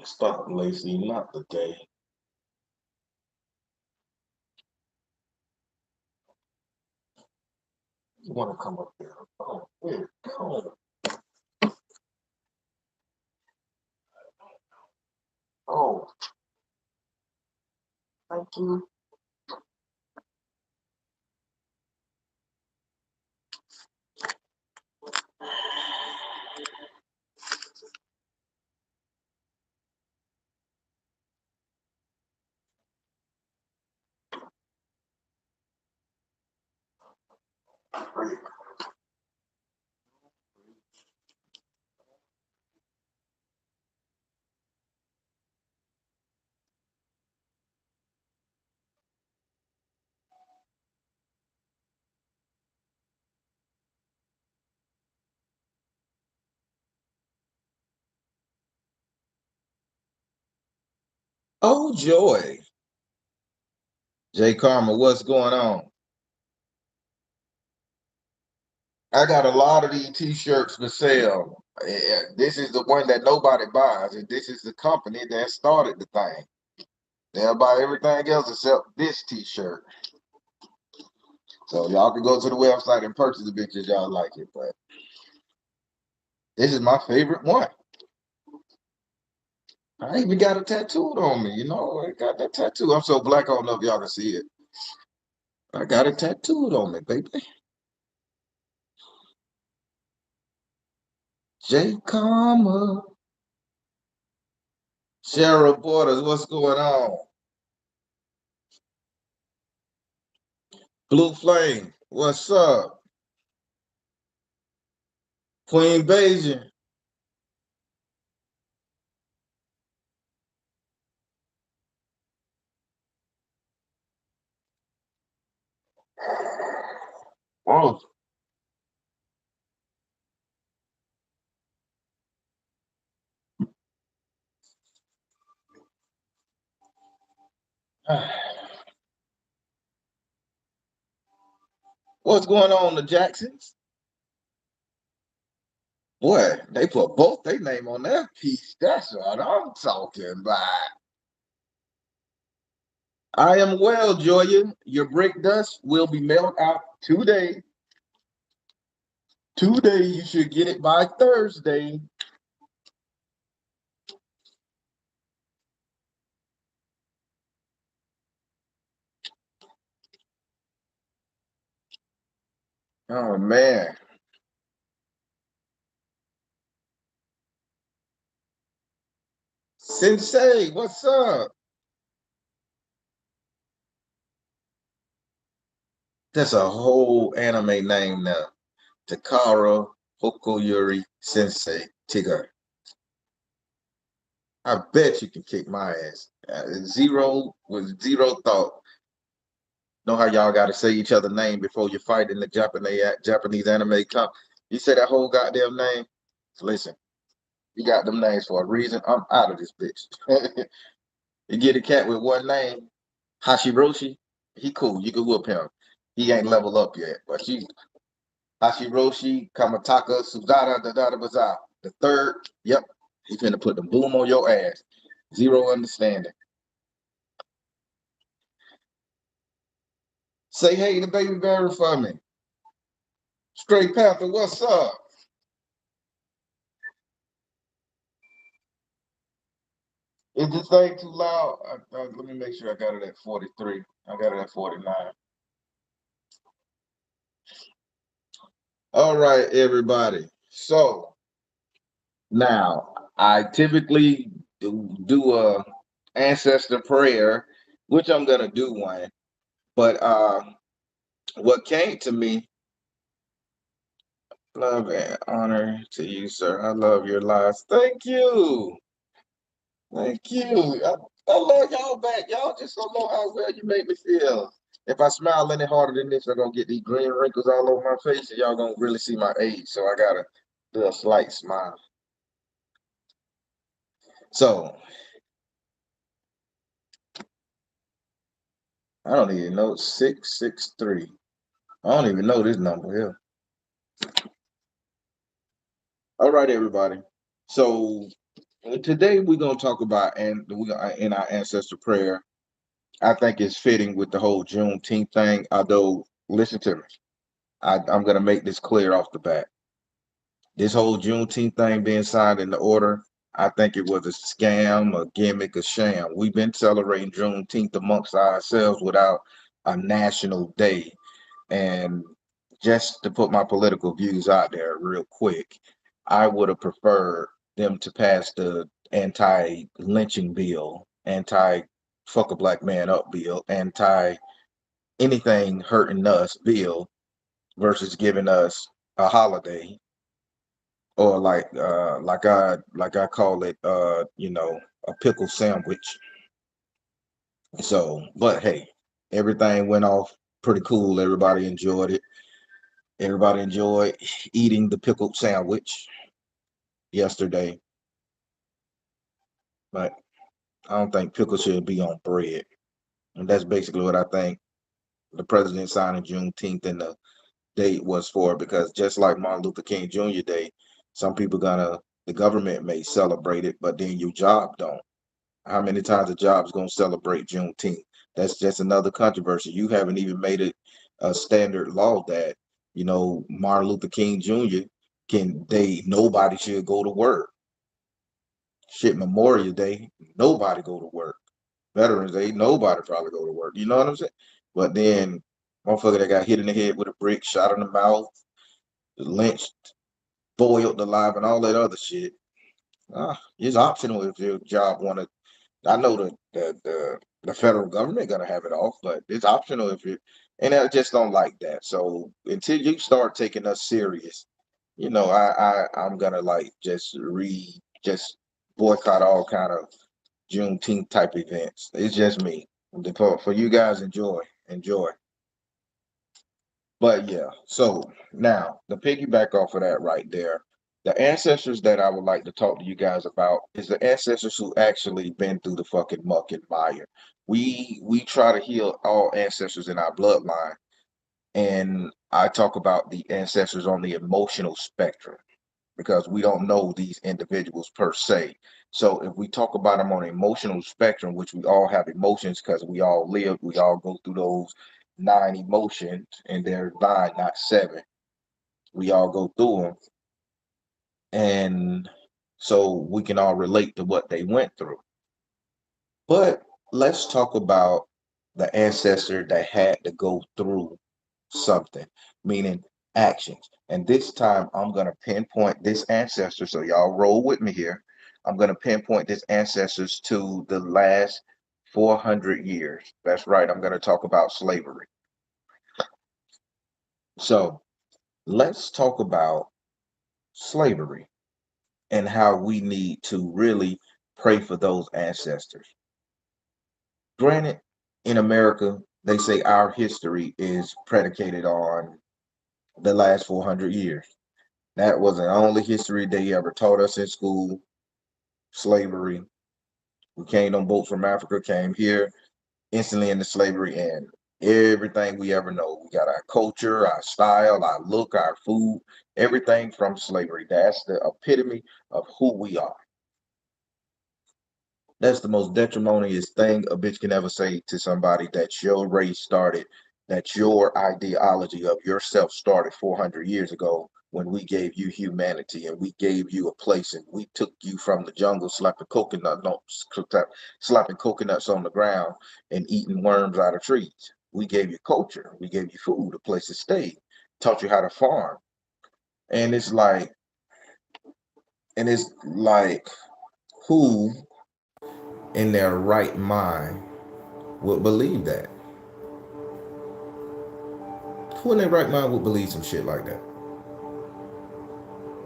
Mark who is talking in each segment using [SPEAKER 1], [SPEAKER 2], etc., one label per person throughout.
[SPEAKER 1] Stop, Lacey, not the day. You want to come up there? Oh, where? Go. Oh, thank you. Oh, joy. J. Karma, what's going on? I got a lot of these t-shirts for sale. This is the one that nobody buys, and this is the company that started the thing. They'll buy everything else except this t-shirt. So y'all can go to the website and purchase the bitches y'all like it, but this is my favorite one. I even got a tattooed on me, I got that tattoo. I'm so black, I don't know if y'all can see it. I got it tattooed on me, baby. J. Karma. Cheryl Borders, what's going on? Blue Flame, what's up? Queen Beijing. Oh. What's going on, the Jacksons? Boy, they put both their name on that piece. That's what I'm talking about. I am well, Joya. Your brick dust will be mailed out today. Today, you should get it by Thursday. Oh, man. Sensei, what's up? That's a whole anime name now. Takara Hokoyuri Sensei Tigger. I bet you can kick my ass. Zero with zero thought. Know how y'all got to say each other's name before you fight in the Japanese anime comp. You say that whole goddamn name. Listen, you got them names for a reason. I'm out of this bitch. You get a cat with one name, Hashiroshi. He cool. You can whoop him. He ain't level up yet, but she Hashiroshi Kamataka Suzada da da da baza. The third, yep, he's gonna put the boom on your ass. Zero understanding. Say hey to Baby Bear for me. Straight Panther, what's up? Is this thing too loud? Let me make sure I got it at 43. I got it at 49. All right, everybody. So now I typically do a ancestor prayer, which I'm gonna do one. But what came to me, love and honor to you, sir. I love your lives. Thank you. Thank you. I love y'all back. Y'all just don't know how well you make me feel. If I smile any harder than this, I'm gonna get these green wrinkles all over my face, and y'all gonna really see my age. So I gotta do a slight smile. So I don't even know 663. I don't even know this number here. All right, everybody. So today we're gonna talk about, and we in our ancestor prayer. I think it's fitting with the whole Juneteenth thing. Although, listen to me, I'm gonna make this clear off the bat. This whole Juneteenth thing being signed in the order, I think it was a scam, a gimmick, a sham. We've been celebrating Juneteenth amongst ourselves without a national day. And just to put my political views out there real quick, I would have preferred them to pass the anti-lynching bill, anti-fuck a black man up bill, anti anything hurting us bill versus giving us a holiday, or like I call it, a pickle sandwich. So, but hey, everything went off pretty cool. Everybody enjoyed it. Everybody enjoyed eating the pickled sandwich yesterday, but I don't think pickle should be on bread. And that's basically what I think the president signing Juneteenth and the date was for, because just like Martin Luther King Jr. Day, some people the government may celebrate it, but then your job don't. How many times a job's gonna celebrate Juneteenth? That's just another controversy. You haven't even made it a standard law that, Martin Luther King Jr. Nobody should go to work. Shit, Memorial Day, nobody go to work. Veterans Day, nobody probably go to work. You know what I'm saying? But then motherfucker that got hit in the head with a brick, shot in the mouth, lynched, boiled alive, and all that other shit. It's optional if your job wanted. I know the federal government gonna have it off, but it's optional if you. And I just don't like that. So until you start taking us serious, I'm gonna like just boycott all kind of Juneteenth type events. It's just me. For you guys, enjoy. But yeah, so now the piggyback off of that right there, the ancestors that I would like to talk to you guys about is the ancestors who actually been through the fucking muck and mire. We try to heal all ancestors in our bloodline, and I talk about the ancestors on the emotional spectrum because we don't know these individuals per se. So if we talk about them on an emotional spectrum, which we all have emotions because we all go through those 9 emotions, and they're 9, not 7. We all go through them, and so we can all relate to what they went through. But let's talk about the ancestor that had to go through something, meaning actions. And this time I'm going to pinpoint this ancestor. So y'all roll with me here. I'm going to pinpoint this ancestors to the last 400 years. That's right. I'm going to talk about slavery. So let's talk about slavery and how we need to really pray for those ancestors. Granted, in America, they say our history is predicated on the last 400 years. That was the only history they ever taught us in school. Slavery. We came on boats from Africa, came here instantly into slavery, and everything we ever know. We got our culture, our style, our look, our food, everything from slavery. That's the epitome of who we are. That's the most detrimental thing a bitch can ever say to somebody, that your race started, that your ideology of yourself started 400 years ago when we gave you humanity and we gave you a place and we took you from the jungle slapping coconuts on the ground and eating worms out of trees. We gave you culture. We gave you food, a place to stay, taught you how to farm. And it's like who in their right mind would believe that? Who in their right mind would believe some shit like that?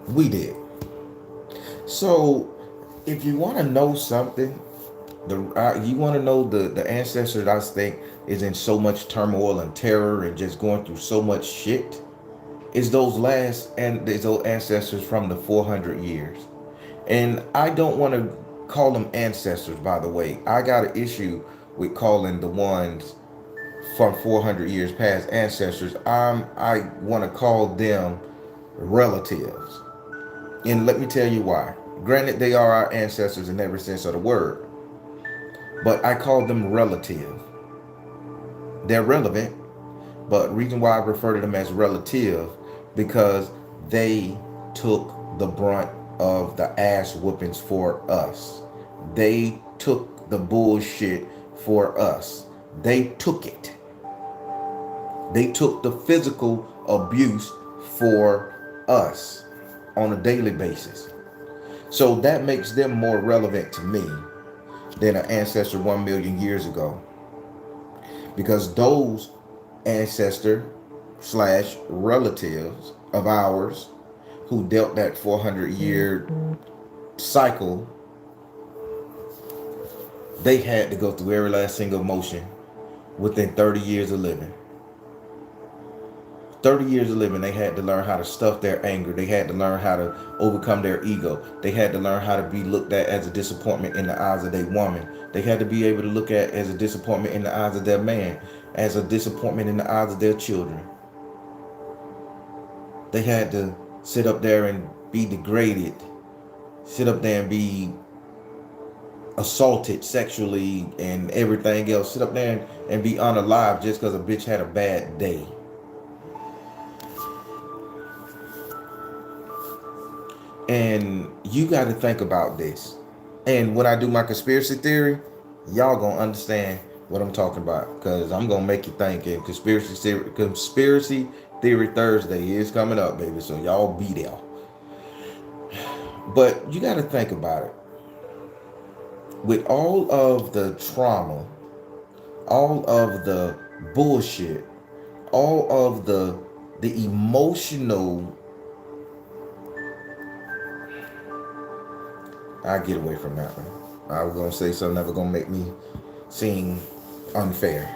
[SPEAKER 1] We did. So, if you want to know something, you want to know the ancestors I think is in so much turmoil and terror and just going through so much shit, is those ancestors from the 400 years. And I don't want to call them ancestors, by the way. I got an issue with calling the ones from 400 years past ancestors. I want to call them relatives. And let me tell you why.
[SPEAKER 2] Granted, they are our ancestors in every sense of the word, but I call them relative. They're relevant, but reason why I refer to them as relative because they took the brunt of the ass whoopings for us. They took the bullshit for us. They took it. They took the physical abuse for us on a daily basis. So that makes them more relevant to me than an ancestor 1 million years ago. Because those ancestor slash relatives of ours who dealt that 400-year cycle, they had to go through every last single emotion within 30 years of living. 30 years of living, they had to learn how to stuff their anger. They had to learn how to overcome their ego. They had to learn how to be looked at as a disappointment in the eyes of their woman. They had to be able to look at as a disappointment in the eyes of their man, as a disappointment in the eyes of their children. They had to sit up there and be degraded, sit up there and be assaulted sexually and everything else, sit up there and be unalive just because a bitch had a bad day. And you got to think about this. And when I do my conspiracy theory, y'all gonna understand what I'm talking about, because I'm gonna make you think. And conspiracy theory Thursday is coming up, baby. So y'all be there. But you got to think about it. With all of the trauma, all of the bullshit, all of the emotional, I get away from that one. I was gonna say something that was gonna make me seem unfair,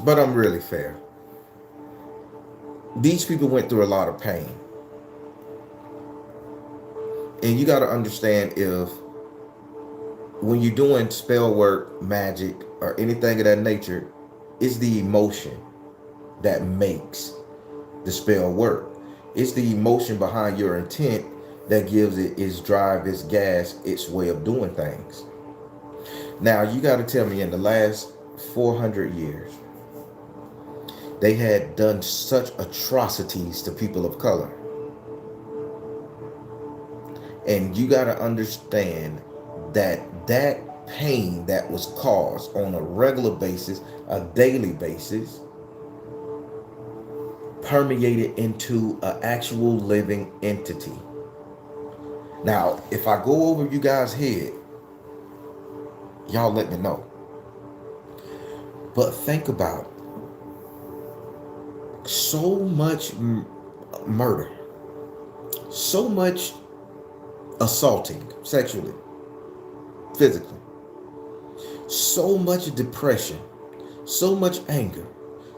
[SPEAKER 2] but I'm really fair. These people went through a lot of pain, and you got to understand, if when you're doing spell work, magic, or anything of that nature, it's the emotion that makes the spell work. It's the emotion behind your intent that gives it its drive, its gas, its way of doing things. Now, you got to tell me, in the last 400 years, they had done such atrocities to people of color. And you got to understand that that pain that was caused on a regular basis, a daily basis, permeated into an actual living entity. Now, if I go over you guys' head, y'all let me know. But think about so much murder, so much assaulting sexually, physically, so much depression, so much anger,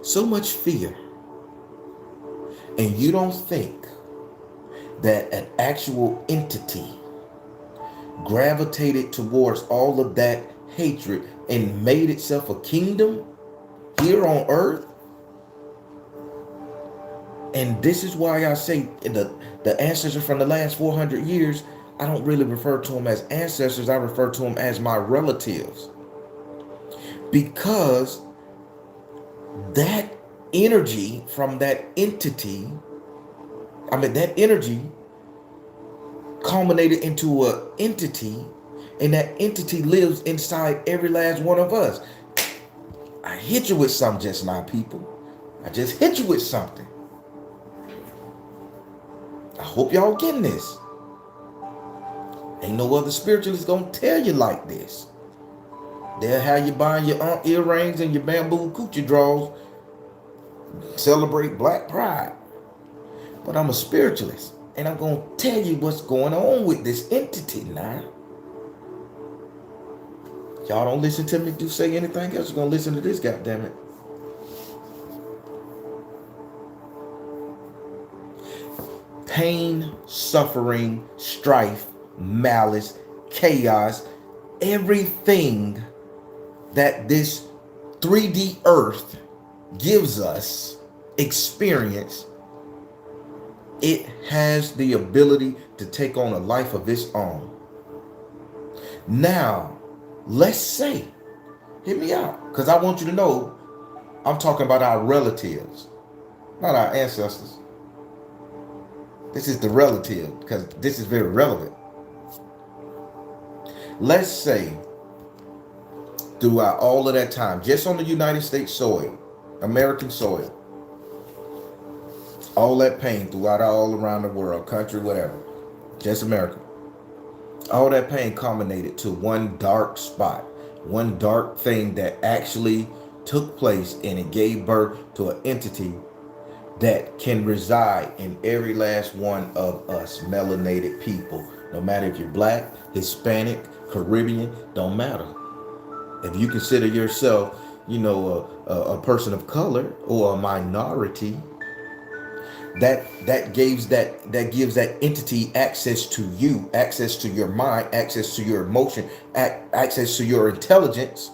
[SPEAKER 2] so much fear. And you don't think that an actual entity gravitated towards all of that hatred and made itself a kingdom here on earth? And this is why I say the ancestors from the last 400 years, I don't really refer to them as ancestors. I refer to them as my relatives. Because that energy from that entity, that energy culminated into an entity, and that entity lives inside every last one of us. I hit you with something just now, people. I just hit you with something. I hope y'all getting this. Ain't no other spiritualist gonna tell you like this. They'll have you buying your earrings and your bamboo coochie draws, celebrate Black Pride. But I'm a spiritualist, and I'm gonna tell you what's going on with this entity now. Y'all don't listen to me do say anything else. You're gonna listen to this, goddammit. Pain, suffering, strife, malice, chaos, everything that this 3D earth gives us experience, it has the ability to take on a life of its own. Now, let's say, hear me out, because I want you to know I'm talking about our relatives, not our ancestors. This is the relative, because this is very relevant. Let's say throughout all of that time, just on the United States soil, American soil, all that pain throughout all around the world, country, whatever, just America. All that pain culminated to one dark spot, one dark thing that actually took place, and it gave birth to an entity that can reside in every last one of us melanated people. No matter if you're black, Hispanic, Caribbean, don't matter. If you consider yourself, a person of color or a minority, that gives that entity access to you, access to your mind, access to your emotion, access to your intelligence,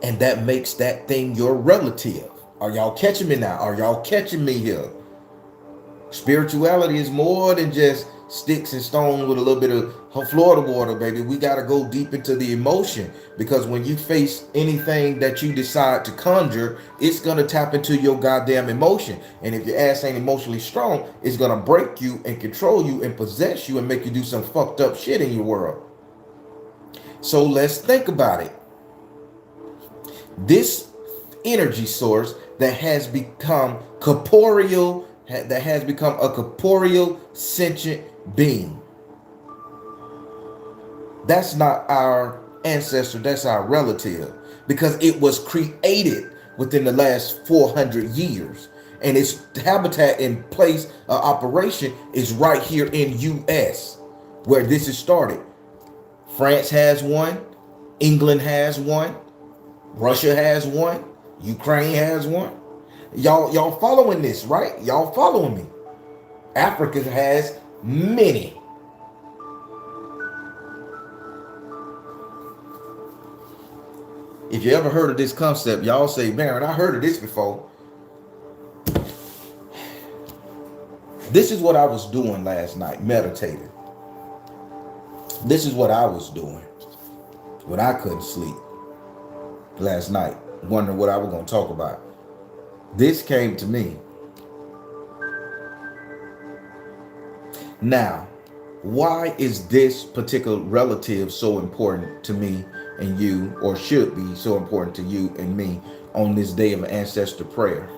[SPEAKER 2] and that makes that thing your relative. Are y'all catching me now? Are y'all catching me here? Spirituality is more than just sticks and stones with a little bit of Florida water, baby. We got to go deep into the emotion, because when you face anything that you decide to conjure, it's going to tap into your goddamn emotion. And if your ass ain't emotionally strong, it's going to break you and control you and possess you and make you do some fucked up shit in your world. So let's think about it. This energy source that has become corporeal, that has become a corporeal sentient being, that's not our ancestor, that's our relative, because it was created within the last 400 years, and its habitat and place of operation is right here in US, where this is started. France has one, England has one, Russia has one, Ukraine has one. Y'all following this, right? Y'all following me? Africa has many. If you ever heard of this concept, y'all say, Baron, I heard of this before. This is what I was doing last night, meditating. This is what I was doing when I couldn't sleep last night, wondering what I was going to talk about. This came to me. Now, why is this particular relative so important to me and you, or should be so important to you and me on this day of ancestor prayer?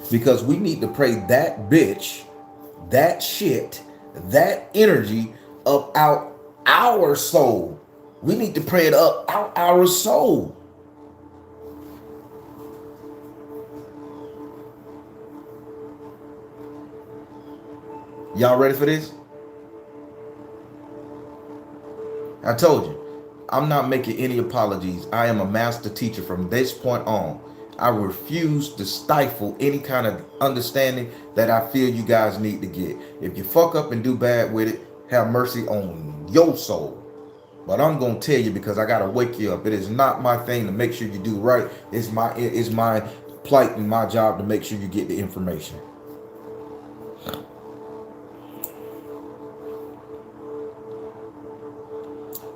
[SPEAKER 2] Because we need to pray that bitch, that shit, that energy up out our soul. We need to pray it up out our soul. Y'all ready for this? I told you, I'm not making any apologies. I am a master teacher from this point on. I refuse to stifle any kind of understanding that I feel you guys need to get. If you fuck up and do bad with it, have mercy on your soul. But I'm gonna tell you, because I gotta wake you up. It is not my thing to make sure you do right. It's my plight and my job to make sure you get the information.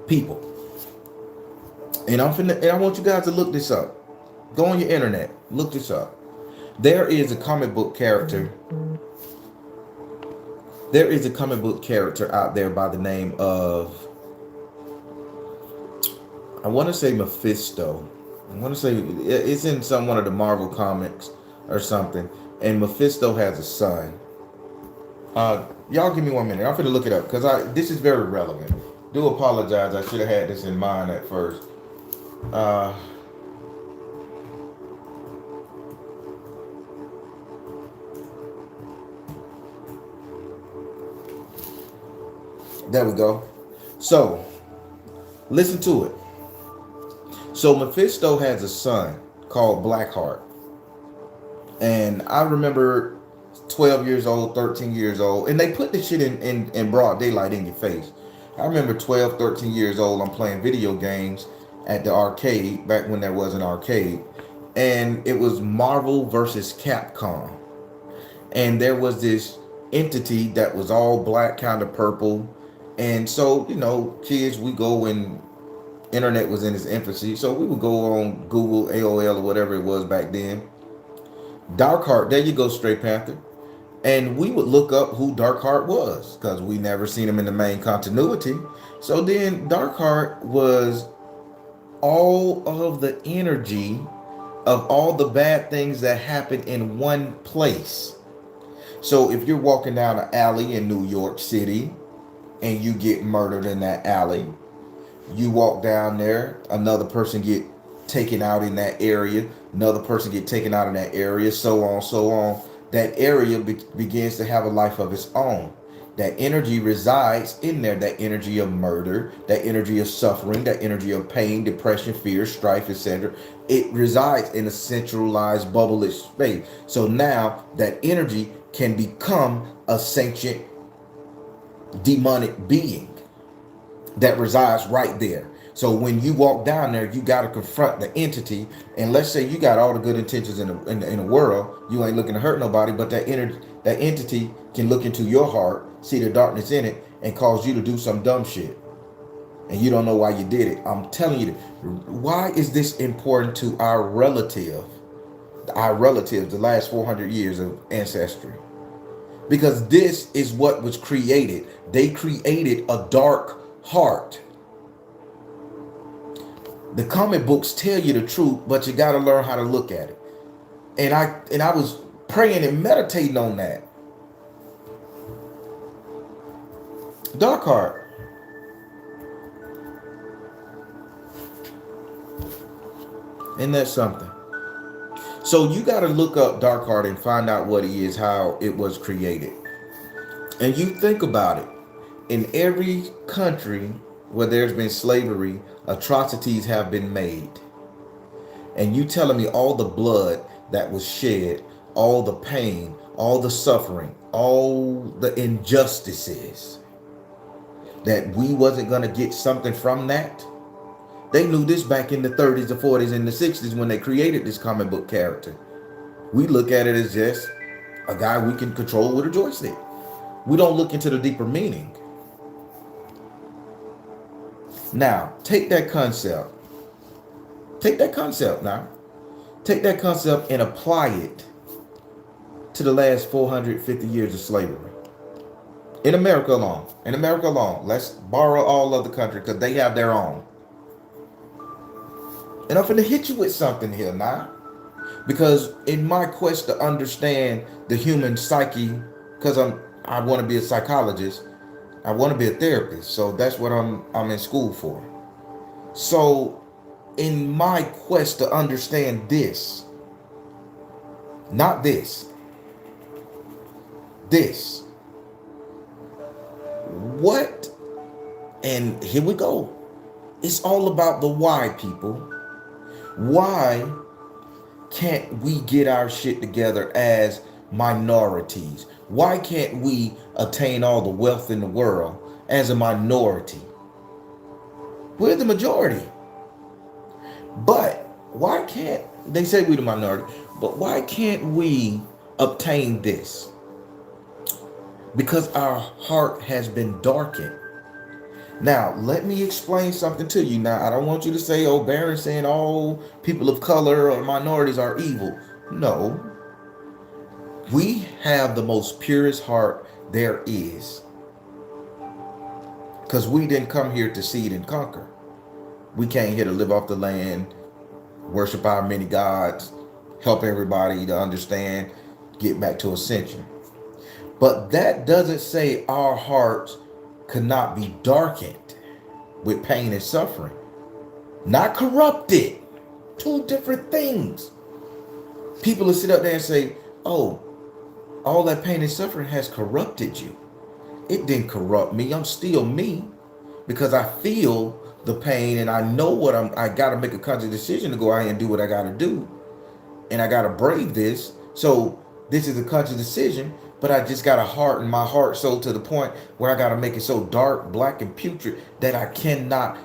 [SPEAKER 2] People. And I want you guys to look this up. Go on your internet, look this up. There is a comic book character. There is a comic book character out there by the name of, I want to say Mephisto. I want to say it's in one of the Marvel comics or something. And Mephisto has a son. Y'all give me 1 minute. I'm finna look it up because this is very relevant. Do apologize. I should have had this in mind at first. There we go. So, listen to it. So Mephisto has a son called Blackheart. And I remember 12 years old, 13 years old. And they put this shit in broad daylight in your face. I remember 12, 13 years old. I'm playing video games at the arcade back when there was an arcade. And it was Marvel versus Capcom. And there was this entity that was all black, kind of purple. And so, kids, we go when internet was in its infancy. So we would go on Google, AOL, or whatever it was back then. Darkheart, there you go, Stray Panther. And we would look up who Darkheart was because we never seen him in the main continuity. So then Darkheart was all of the energy of all the bad things that happen in one place. So if you're walking down an alley in New York City and you get murdered in that alley, you walk down there, another person get taken out in that area, another person get taken out in that area, so on, so on. That area begins to have a life of its own. That energy resides in there, that energy of murder, that energy of suffering, that energy of pain, depression, fear, strife, etc. It resides in a centralized bubble-ish space. So now that energy can become a sentient demonic being that resides right there. So when you walk down there, you got to confront the entity. And let's say you got all the good intentions in the world, you ain't looking to hurt nobody, but that entity can look into your heart, see the darkness in it, and cause you to do some dumb shit. And you don't know why you did it. I'm telling you, why is this important to our relatives, the last 400 years of ancestry? Because this is what was created. They created a dark heart. The comic books tell you the truth, but you got to learn how to look at it. And I was praying and meditating on that. Dark heart. Isn't that something? So you got to look up dark heart and find out what it is, how it was created. And you think about it. In every country where there's been slavery, atrocities have been made. And you telling me all the blood that was shed, all the pain, all the suffering, all the injustices, that we wasn't going to get something from that? They knew this back in the 30s, the 40s, and the 60s when they created this comic book character. We look at it as just a guy we can control with a joystick. We don't look into the deeper meaning. Now, take that concept. Take that concept now. Take that concept and apply it to the last 450 years of slavery. In America alone. In America alone. Let's borrow all other countries because they have their own. And I'm finna hit you with something here now. Because in my quest to understand the human psyche, because I want to be a psychologist, I want to be a therapist. So that's what I'm in school for. So in my quest to understand this, not this, this, what, and here we go. It's all about the why, people. Why can't we get our shit together as minorities? Why can't we attain all the wealth in the world as a minority? We're the majority. But why can't, they say we're the minority, but why can't we obtain this? Because our heart has been darkened. Now, let me explain something to you. Now, I don't want you to say, oh, Baron's saying all people of color or minorities are evil. No. We have the most purest heart there is. Because we didn't come here to seed and conquer. We came here to live off the land, worship our many gods, help everybody to understand, get back to ascension. But that doesn't say our hearts could not be darkened with pain and suffering. Not corrupted. Two different things. People will sit up there and say, oh, all that pain and suffering has corrupted you. It didn't corrupt me. I'm still me because I feel the pain and I know what I got to make a conscious decision to go out and do what I got to do. And I got to brave this. So this is a conscious decision, but I just got to harden my heart so to the point where I got to make it so dark, black, and putrid that I cannot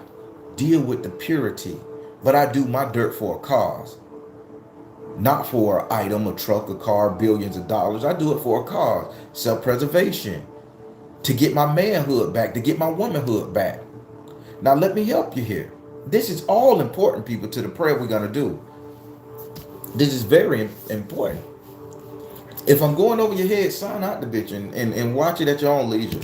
[SPEAKER 2] deal with the purity. But I do my dirt for a cause. Not for an item, a truck, a car, billions of dollars. I do it for a cause. Self-preservation. to get my manhood back, to get my womanhood back. Now, let me help you here. This is all important, people, to the prayer we're going to do. This is very important. If I'm going over your head, sign out the bitch and watch it at your own leisure.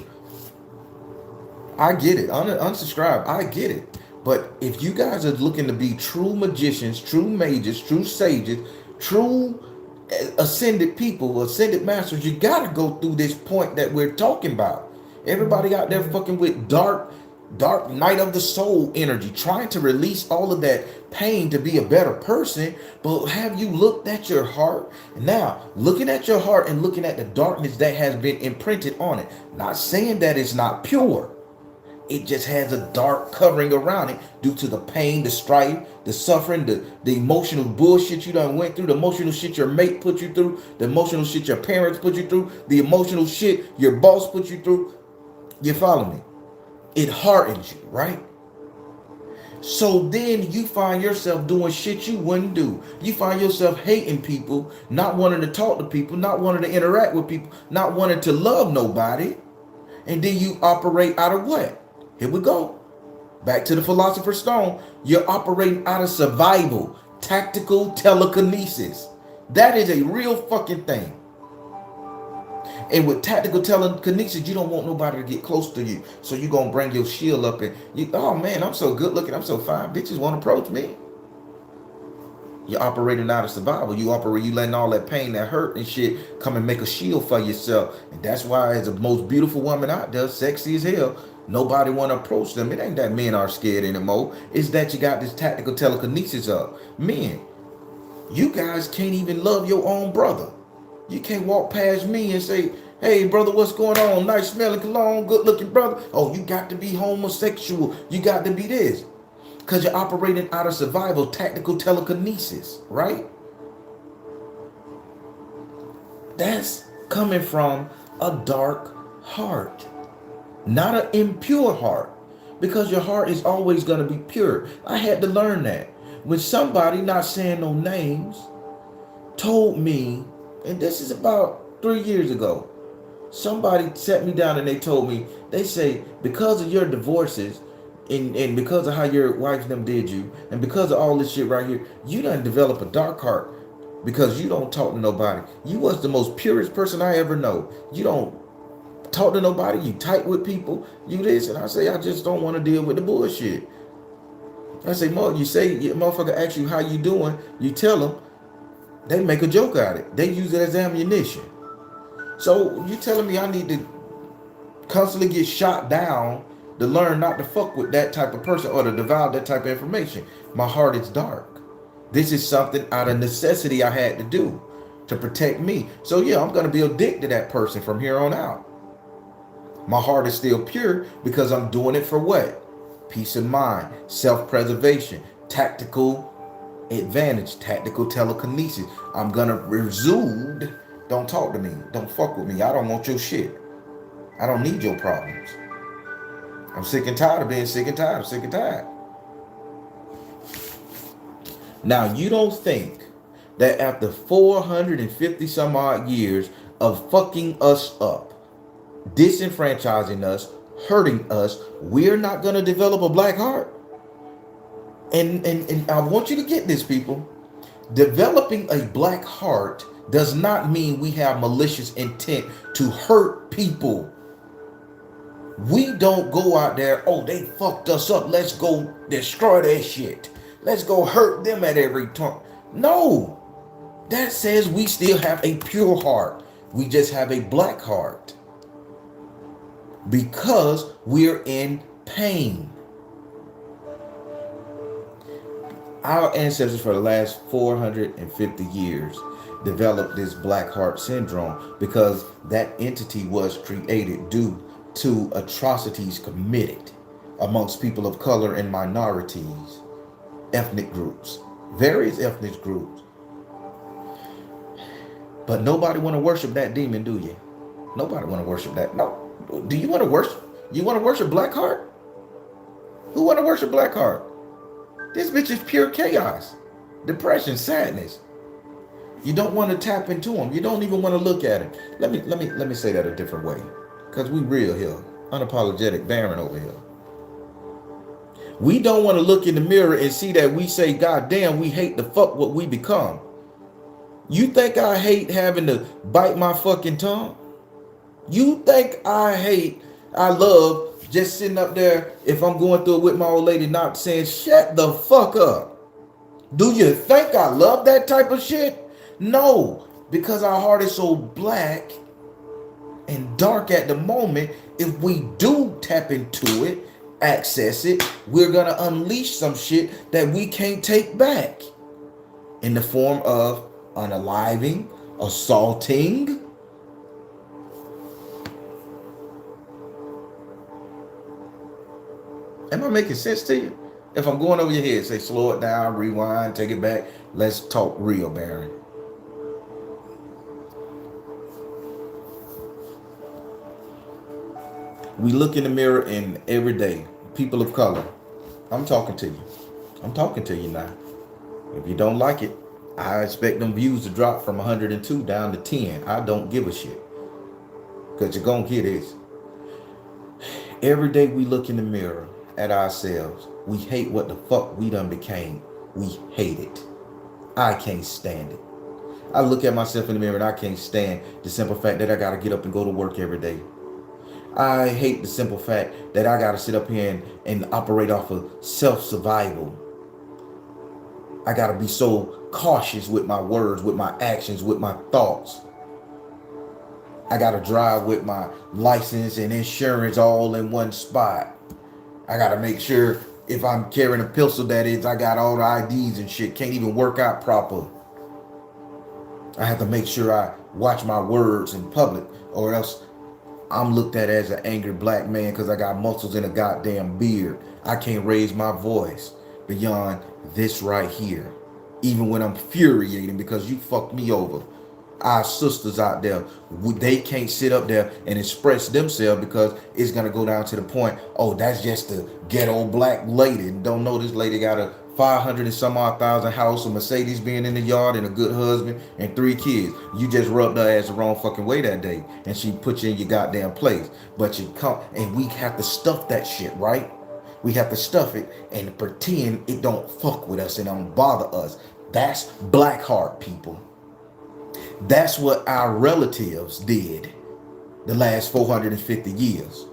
[SPEAKER 2] I get it. Unsubscribe. I get it. But if you guys are looking to be true magicians, true mages, true sages, true ascended people, ascended masters, you got to go through this point that we're talking about. Everybody out there fucking with dark night of the soul energy, trying to release all of that pain to be a better person. But have you looked at your heart? Now, looking at your heart and looking at the darkness that has been imprinted on it, not saying that it's not pure. It just has a dark covering around it due to the pain, the strife, the suffering, the emotional bullshit you done went through, the emotional shit your mate put you through, the emotional shit your parents put you through, the emotional shit your boss put you through. You follow me? It hardens you, right? So then you find yourself doing shit you wouldn't do. You find yourself hating people, not wanting to talk to people, not wanting to interact with people, not wanting to love nobody. And then you operate out of what? Here we go. Back to the Philosopher's Stone. You're operating out of survival, tactical telekinesis. That is a real fucking thing. And with tactical telekinesis, you don't want nobody to get close to you. So you're going to bring your shield up and you, oh man, I'm so good looking, I'm so fine. Bitches want to approach me. You're operating out of survival. You letting all that pain, that hurt and shit come and make a shield for yourself. And that's why as the most beautiful woman out there, sexy as hell, nobody want to approach them. It ain't that men are scared anymore. It's that you got this tactical telekinesis up. Men, you guys can't even love your own brother. You can't walk past me and say, hey brother, what's going on? Nice smelling cologne, good looking brother. Oh, you got to be homosexual. You got to be this. Because you're operating out of survival, tactical telekinesis, right? That's coming from a dark heart, not an impure heart, because your heart is always going to be pure. I had to learn that. When somebody, not saying no names, told me, and this is about 3 years ago, somebody sat me down and they told me, they say, because of your divorces, and because of how your wife them did you, and because of all this shit right here, you done develop a dark heart because you don't talk to nobody. You was the most purest person I ever know. You don't talk to nobody. You tight with people. You this. And I say, I just don't want to deal with the bullshit. I say, Mo, you say, your motherfucker asks you how you doing. You tell them. They make a joke out of it. They use it as ammunition. So you telling me I need to constantly get shot down to learn not to fuck with that type of person or to devour that type of information. My heart is dark. This is something out of necessity I had to do to protect me. So yeah, I'm going to be a dick to that person from here on out. My heart is still pure because I'm doing it for what? Peace of mind, self-preservation, tactical advantage, tactical telekinesis. I'm going to exude, don't talk to me, don't fuck with me. I don't want your shit. I don't need your problems. I'm sick and tired of being sick and tired. I'm sick and tired. Now, you don't think that after 450 some odd years of fucking us up, disenfranchising us, hurting us, we're not going to develop a black heart? And I want you to get this, people. Developing a black heart does not mean we have malicious intent to hurt people. We don't go out there, oh, they fucked us up, let's go destroy their shit. Let's go hurt them at every turn. No, that says we still have a pure heart. We just have a black heart because we're in pain. Our ancestors for the last 450 years developed this black heart syndrome because that entity was created due to atrocities committed amongst people of color and minorities, ethnic groups, various ethnic groups. But nobody want to worship that demon, do you? Nobody want to worship that. No. Do you want to worship? You want to worship Blackheart? Who want to worship Blackheart? This bitch is pure chaos, depression, sadness. You don't want to tap into him. You don't even want to look at him. Let me say that a different way. Because we real here. Unapologetic Baron over here. We don't want to look in the mirror and see that we say, God damn, we hate the fuck what we become. You think I hate having to bite my fucking tongue? You think I love just sitting up there if I'm going through it with my old lady not saying, shut the fuck up? Do you think I love that type of shit? No, because our heart is so black and dark at the moment. If we do tap into it, access it, we're gonna unleash some shit that we can't take back in the form of unaliving, assaulting. Am I making sense to you? If I'm going over your head, say slow it down, rewind, take it back. Let's talk real, Baron. We look in the mirror and every day, people of color, I'm talking to you. I'm talking to you now. If you don't like it, I expect them views to drop from 102 down to 10. I don't give a shit. Because you're going to hear this. Every day we look in the mirror at ourselves. We hate what the fuck we done became. We hate it. I can't stand it. I look at myself in the mirror and I can't stand the simple fact that I got to get up and go to work every day. I hate the simple fact that I got to sit up here and operate off of self-survival. I got to be so cautious with my words, with my actions, with my thoughts. I got to drive with my license and insurance all in one spot. I got to make sure if I'm carrying a pistol, that is, I got all the IDs and shit. Can't even work out proper. I have to make sure I watch my words in public, or else I'm looked at as an angry black man because I got muscles in a goddamn beard. I can't raise my voice beyond this right here. Even when I'm furiating because you fucked me over. Our sisters out there, they can't sit up there and express themselves because it's going to go down to the point, oh, that's just a ghetto black lady. Don't know this lady got a 500 and some odd thousand house, a Mercedes being in the yard, and a good husband and 3 kids. You just rubbed her ass the wrong fucking way that day and she put you in your goddamn place. But you come and we have to stuff that shit, right? We have to stuff it and pretend it don't fuck with us and don't bother us. That's black heart, people. That's what our relatives did the last 450 years.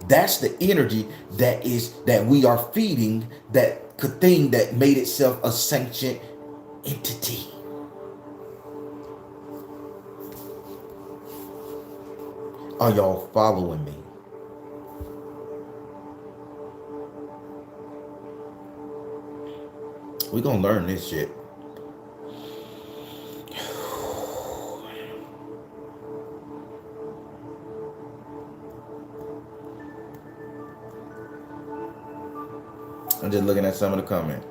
[SPEAKER 2] That's the energy that we are feeding that thing that made itself a sentient entity. Are y'all following me? We're gonna learn this shit. I'm just looking at some of the comments.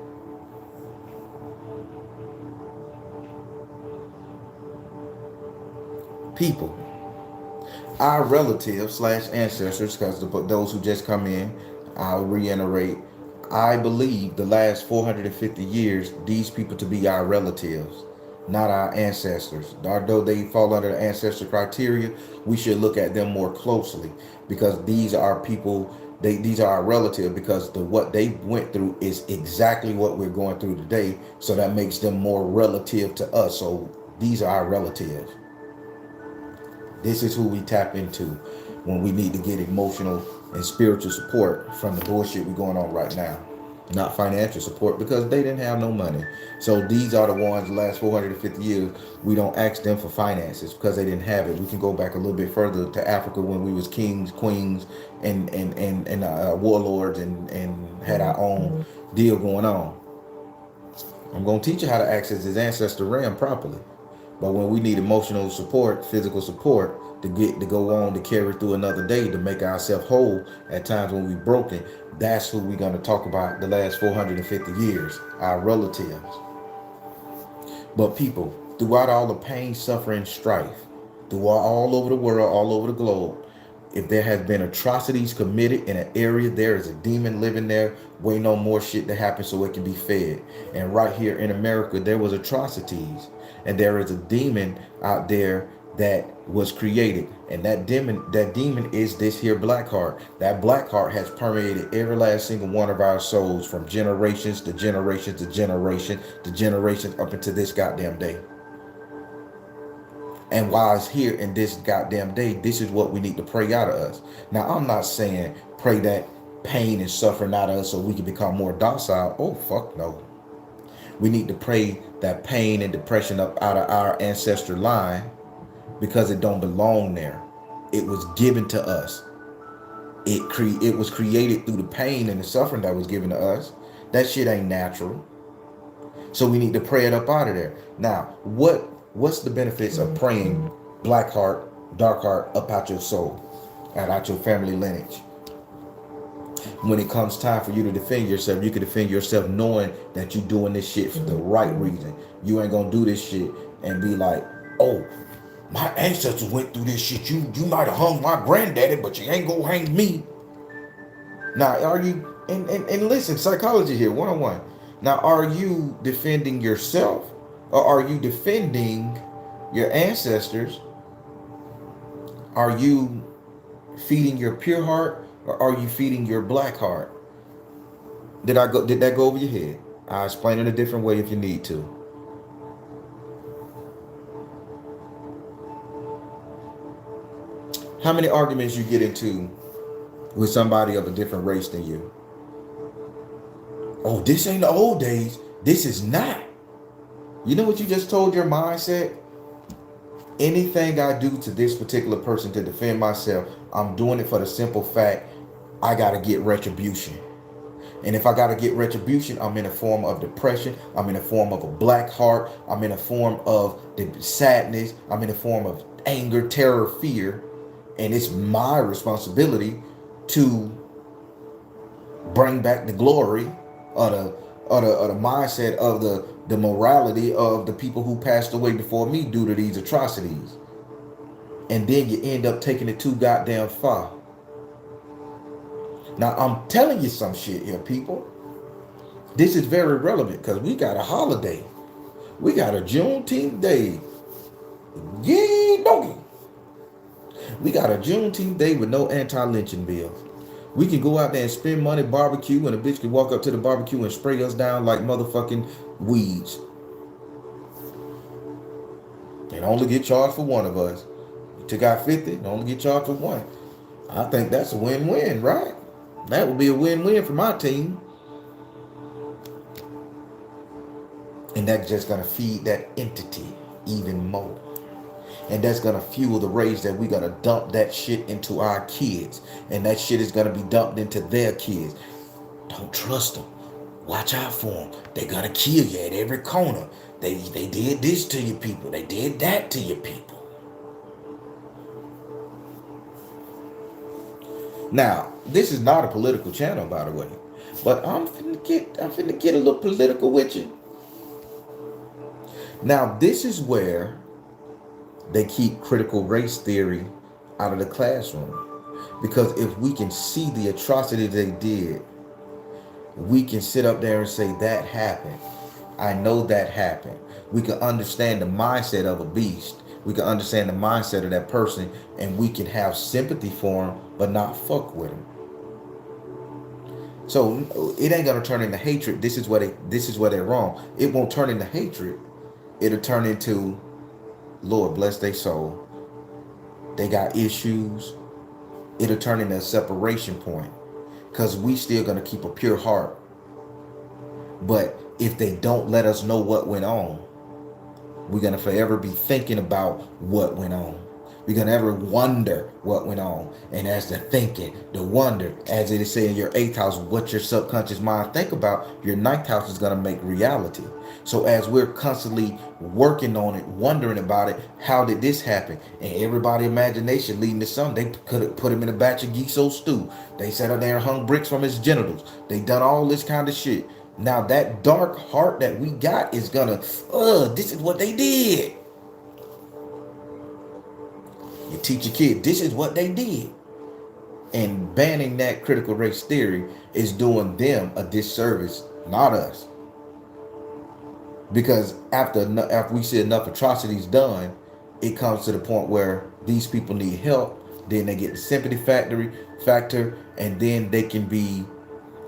[SPEAKER 2] People, our relatives slash ancestors, because those who just come in, I'll reiterate, I believe the last 450 years, these people to be our relatives, not our ancestors. Although they fall under the ancestor criteria, we should look at them more closely because these are people, these are our relatives because what they went through is exactly what we're going through today. So that makes them more relative to us. So these are our relatives. This is who we tap into when we need to get emotional and spiritual support from the bullshit we're going on right now. Not financial support because they didn't have no money. So these are the ones the last 450 years we don't ask them for finances because they didn't have it. We can go back a little bit further to Africa when we was kings, queens, and warlords and had our own deal going on. I'm going to teach you how to access this ancestor realm properly. But when we need emotional support, physical support to go on to carry through another day to make ourselves whole at times when we're broken, that's who we're going to talk about the last 450 years, our relatives. But people, throughout all the pain, suffering, strife, throughout all over the world, all over the globe, if there has been atrocities committed in an area, there is a demon living there waiting on more shit to happen so it can be fed. And right here in America, there was atrocities. And there is a demon out there that was created. And that demon is this here black heart. That black heart has permeated every last single one of our souls from generations to generations to generation to generations up into this goddamn day. And while it's here in this goddamn day, this is what we need to pray out of us. Now, I'm not saying pray that pain and suffering out of us so we can become more docile. Oh, fuck no. We need to pray that pain and depression up out of our ancestor line because it don't belong there. It was given to us. It was created through the pain and the suffering that was given to us. That shit ain't natural. So we need to pray it up out of there. Now, what's the benefits of praying black heart, dark heart up out your soul and out your family lineage? When it comes time for you to defend yourself, you can defend yourself knowing that you're doing this shit for the right reason. You ain't gonna do this shit and be like, oh, my ancestors went through this shit. You might have hung my granddaddy, but you ain't gonna hang me. Now, are you, and listen, psychology here, 101. Now, are you defending yourself or are you defending your ancestors? Are you feeding your pure heart or are you feeding your black heart? Did that go over your head? I'll explain it a different way if you need to. How many arguments you get into with somebody of a different race than you? Oh, this ain't the old days. This is not. You know what you just told your mindset? Anything I do to this particular person to defend myself, I'm doing it for the simple fact I gotta get retribution. And if I gotta get retribution, I'm in a form of depression. I'm in a form of a black heart. I'm in a form of the sadness. I'm in a form of anger, terror, fear. And it's my responsibility to bring back the glory of the mindset of the morality of the people who passed away before me due to these atrocities. And then you end up taking it too goddamn far. Now, I'm telling you some shit here, people. This is very relevant because we got a holiday. We got a Juneteenth day. Yee doggy. We got a Juneteenth day with no anti-lynching bills. We can go out there and spend money, barbecue, and a bitch can walk up to the barbecue and spray us down like motherfucking weeds. And only get charged for one of us. You took out 50 and only get charged for one. I think that's a win-win, right? That would be a win-win for my team. And that's just going to feed that entity even more. And that's going to fuel the rage that we got to dump that shit into our kids. And that shit is going to be dumped into their kids. Don't trust them. Watch out for them. They're going to kill you at every corner. They did this to your people. They did that to your people. Now, this is not a political channel, by the way. But I'm finna get a little political with you. Now, this is where they keep critical race theory out of the classroom. Because if we can see the atrocity they did, we can sit up there and say, that happened. I know that happened. We can understand the mindset of a beast. We can understand the mindset of that person, and we can have sympathy for him, but not fuck with him. So it ain't gonna turn into hatred. This is where they're wrong. It won't turn into hatred. It'll turn into, Lord bless their soul. They got issues. It'll turn into a separation point. Because we still gonna keep a pure heart. But if they don't let us know what went on, we're going to forever be thinking about what went on. We're going to ever wonder what went on. And as the thinking, the wonder, as it is said in your 8th house, what your subconscious mind think about, your 9th house is going to make reality. So as we're constantly working on it, wondering about it, how did this happen? And everybody's imagination leading to something. They could have put him in a batch of geeso stew. They sat up there and hung bricks from his genitals. They done all this kind of shit. Now that dark heart that we got is gonna, this is what they did. You teach your kid, this is what they did. And banning that critical race theory is doing them a disservice, not us. Because after we see enough atrocities done, it comes to the point where these people need help. Then they get the sympathy factor, and then they can be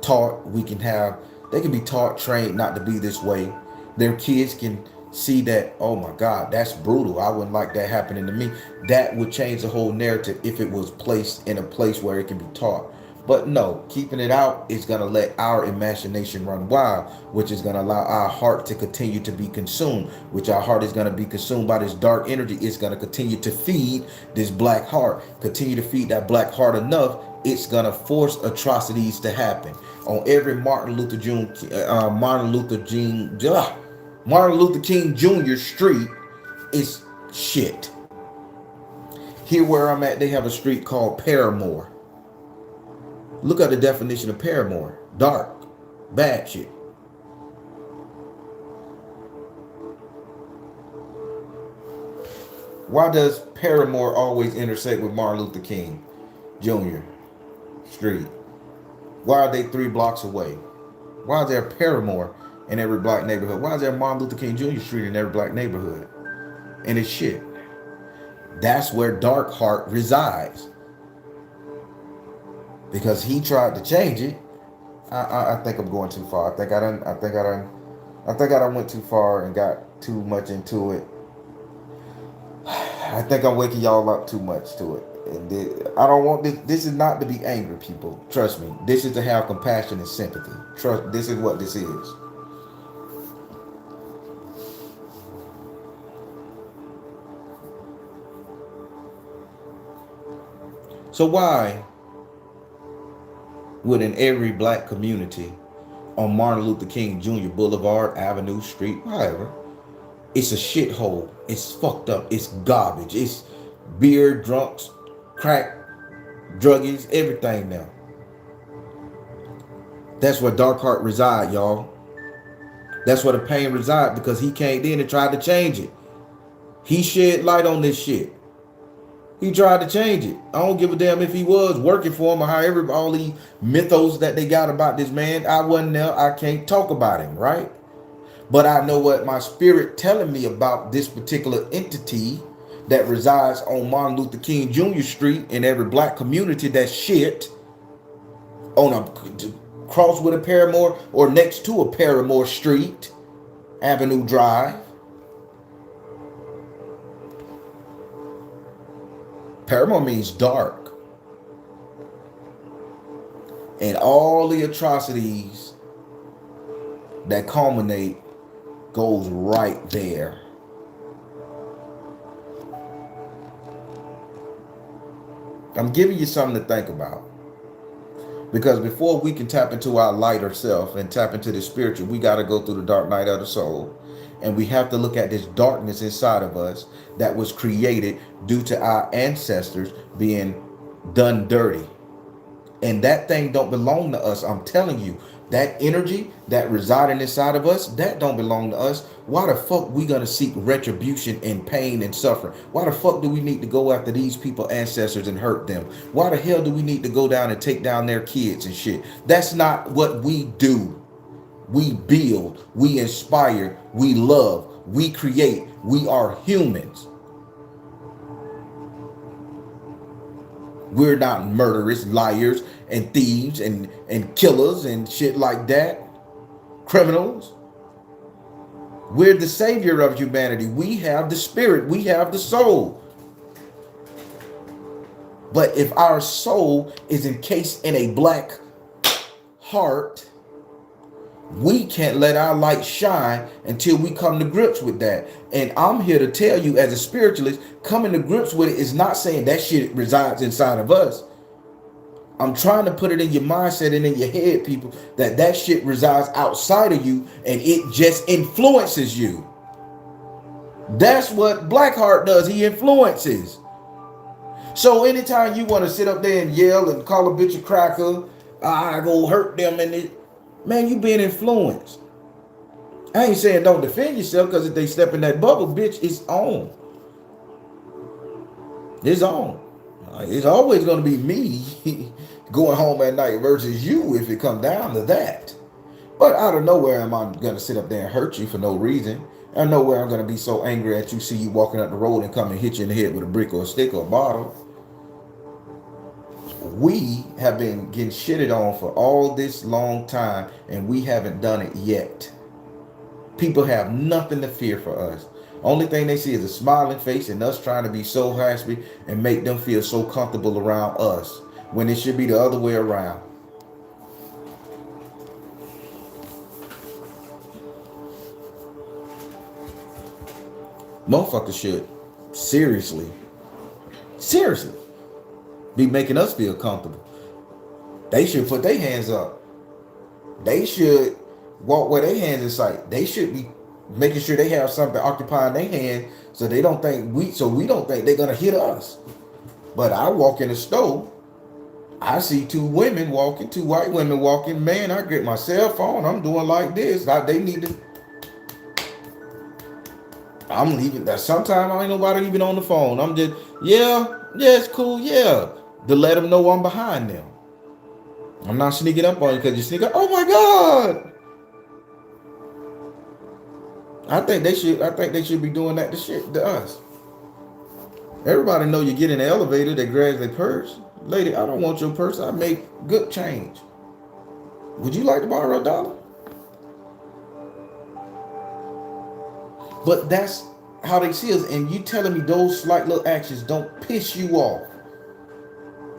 [SPEAKER 2] taught. They can be taught, trained not to be this way. Their kids can see that, oh my God, that's brutal. I wouldn't like that happening to me. That would change the whole narrative if it was placed in a place where it can be taught. But no, keeping it out is going to let our imagination run wild, which is going to allow our heart to continue to be consumed, which our heart is going to be consumed by this dark energy. It's going to continue to feed this black heart, continue to feed that black heart enough. It's going to force atrocities to happen on every Martin Luther King Jr. street. Is shit. Here where I'm at, they have a street called Paramore. Look at the definition of Paramore. Dark. Bad shit. Why does Paramore always intersect with Martin Luther King Jr. Street? Why are they 3 blocks away? Why is there a Paramore in every black neighborhood? Why is there Martin Luther King Jr. Street in every black neighborhood? And it's shit. That's where Darkheart resides. Because he tried to change it. I think I'm going too far. I think I done went too far and got too much into it. I think I'm waking y'all up too much to it. And I don't want this. This is not to be angry, people. Trust me. This is to have compassion and sympathy. Trust. This is what this is. So why would in every black community on Martin Luther King Jr. Boulevard, Avenue, Street, whatever, it's a shithole. It's fucked up. It's garbage. It's beer, drunks, crack, druggies, everything now. That's where Darkheart reside, y'all. That's where the pain reside, because he came in and tried to change it. He shed light on this shit. He tried to change it. I don't give a damn if he was working for him or however all these mythos that they got about this man. I wasn't there. I can't talk about him, right? But I know what my spirit telling me about this particular entity that resides on Martin Luther King Jr. Street in every black community. That shit on a cross with a Paramore or next to a Paramore Street, Avenue Drive. Paramore means dark. And all the atrocities that culminate goes right there. I'm giving you something to think about. Because before we can tap into our lighter self and tap into the spiritual, we got to go through the dark night of the soul. And we have to look at this darkness inside of us that was created due to our ancestors being done dirty. And that thing don't belong to us. I'm telling you, that energy that residing inside of us, that don't belong to us. Why the fuck we gonna seek retribution and pain and suffering? Why the fuck do we need to go after these people ancestors and hurt them? Why the hell do we need to go down and take down their kids and shit? That's not what we do. We build, we inspire, we love, we create. We are humans. We're not murderers, liars, and thieves, and killers, and shit like that. Criminals. We're the savior of humanity. We have the spirit. We have the soul. But if our soul is encased in a black heart, we can't let our light shine until we come to grips with that. And I'm here to tell you, as a spiritualist, coming to grips with it is not saying that shit resides inside of us. I'm trying to put it in your mindset and in your head, people, that shit resides outside of you and it just influences you. That's what Blackheart does. He influences. So anytime you want to sit up there and yell and call a bitch a cracker, I go hurt them, and it, man, you being influenced. I ain't saying don't defend yourself, because if they step in that bubble, bitch, it's on. It's on. It's always going to be me going home at night versus you if it comes down to that. But out of nowhere am I going to sit up there and hurt you for no reason. I know where I'm gonna be so angry at you, see you walking up the road and come and hit you in the head with a brick or a stick or a bottle. We have been getting shitted on for all this long time and we haven't done it yet. People have nothing to fear for us. Only thing they see is a smiling face and us trying to be so happy and make them feel so comfortable around us when it should be the other way around. Motherfuckers should seriously, seriously be making us feel comfortable. They should put their hands up. They should walk with their hands in sight. They should be making sure they have something occupying their hand so they don't think we don't think they're gonna hit us. But I walk in the store, I see two women walking, two white women walking. Man, I get my cell phone. I'm doing like this. They need to. I'm leaving. That sometimes I ain't nobody even on the phone. I'm just yeah, it's cool, yeah. To let them know I'm behind them. I'm not sneaking up on you because you sneak up. Oh my God! I think they should. I think they should be doing that to shit to us. Everybody know you get in the elevator, they grab their purse. Lady, I don't want your purse. I make good change. Would you like to borrow $1? But that's how they see us. And you telling me those slight little actions don't piss you off.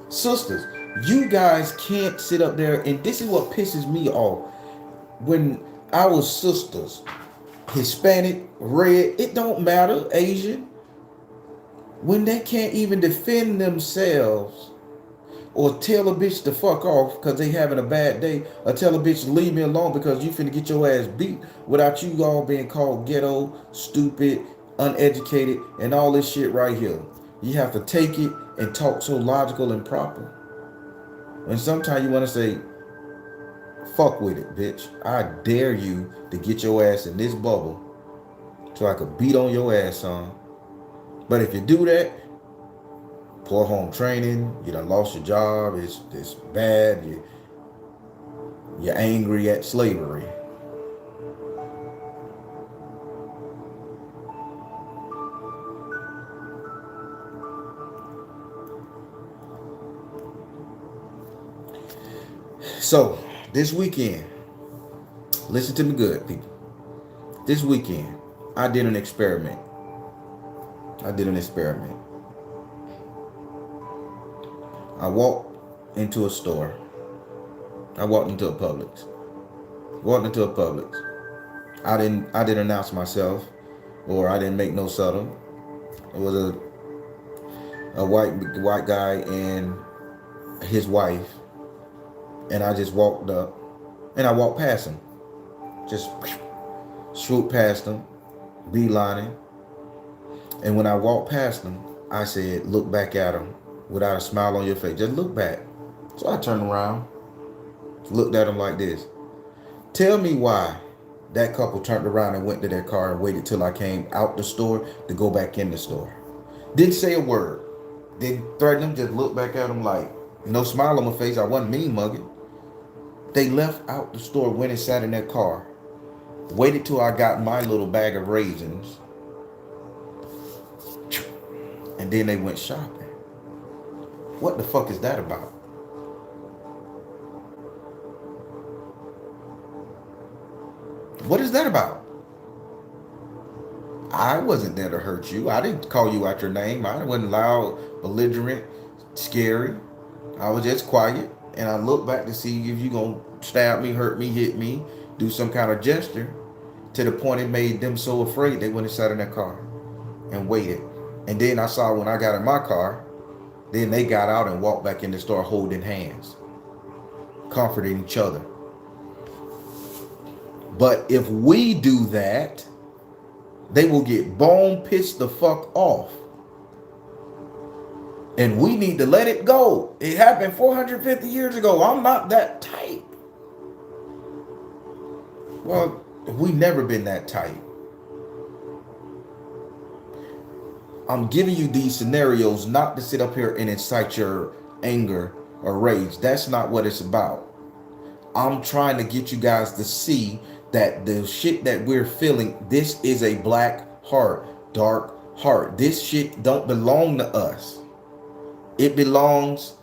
[SPEAKER 2] Sisters, you guys can't sit up there, and this is what pisses me off. When our sisters, Hispanic, red, it don't matter, Asian, when they can't even defend themselves or tell a bitch to fuck off because they having a bad day, or tell a bitch to leave me alone because you finna get your ass beat without you all being called ghetto, stupid, uneducated, and all this shit right here. You have to take it and talk so logical and proper. And sometimes you want to say, fuck with it, bitch. I dare you to get your ass in this bubble so I could beat on your ass, son. But if you do that, poor home training, you done lost your job, it's bad, you're angry at slavery. So, this weekend, listen to me good, people. This weekend, I did an experiment. I walked into a store. I walked into a Publix. I didn't announce myself, or I didn't make no subtle. It was a white guy and his wife, and I just walked up, and I walked past him, just swooped past him, beelining. And when I walked past him, I said, "Look back at him without a smile on your face. Just look back." So I turned around, looked at him like this. Tell me why that couple turned around and went to their car and waited till I came out the store to go back in the store. Didn't say a word. Didn't threaten them, just looked back at them like, no smile on my face. I wasn't mean mugging. They left out the store, went and sat in their car. Waited till I got my little bag of raisins. And then they went shopping. What the fuck is that about? What is that about? I wasn't there to hurt you. I didn't call you out your name. I wasn't loud, belligerent, scary. I was just quiet. And I looked back to see if you gonna stab me, hurt me, hit me, do some kind of gesture, to the point it made them so afraid they went and sat in their car and waited. And then I saw when I got in my car, then they got out and walked back in the store holding hands, comforting each other. But if we do that, they will get bone pissed the fuck off. And we need to let it go. It happened 450 years ago. I'm not that tight. Well, we never been that tight. I'm giving you these scenarios not to sit up here and incite your anger or rage. That's not what it's about. I'm trying to get you guys to see that the shit that we're feeling, this is a black heart, dark heart. This shit don't belong to us. It belongs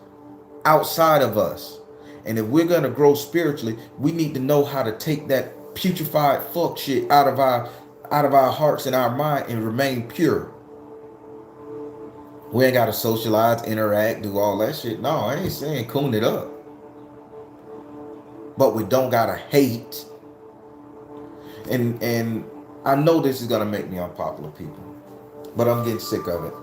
[SPEAKER 2] outside of us. And if we're gonna grow spiritually, we need to know how to take that putrefied fuck shit out of our hearts and our mind and remain pure. We ain't gotta socialize, interact, do all that shit. No, I ain't saying coon it up. But we don't gotta hate. And I know this is gonna make me unpopular, people, but I'm getting sick of it.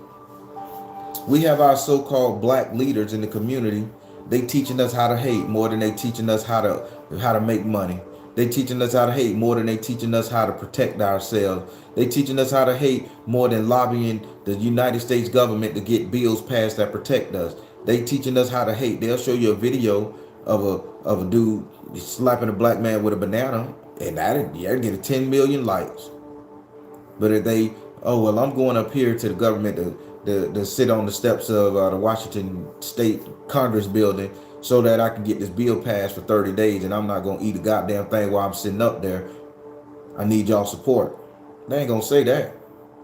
[SPEAKER 2] We have our so-called black leaders in the community. They teaching us how to hate more than they teaching us how to make money. They teaching us how to hate more than they teaching us how to protect ourselves. They teaching us how to hate more than lobbying the United States government to get bills passed that protect us. They teaching us how to hate. They'll show you a video of a dude slapping a black man with a banana, and that'd get a 10 million likes. But if they, oh well, I'm going up here to the government to sit on the steps of the Washington State Congress building so that I can get this bill passed for 30 days, and I'm not gonna eat a goddamn thing while I'm sitting up there. I need y'all support. They ain't gonna say that,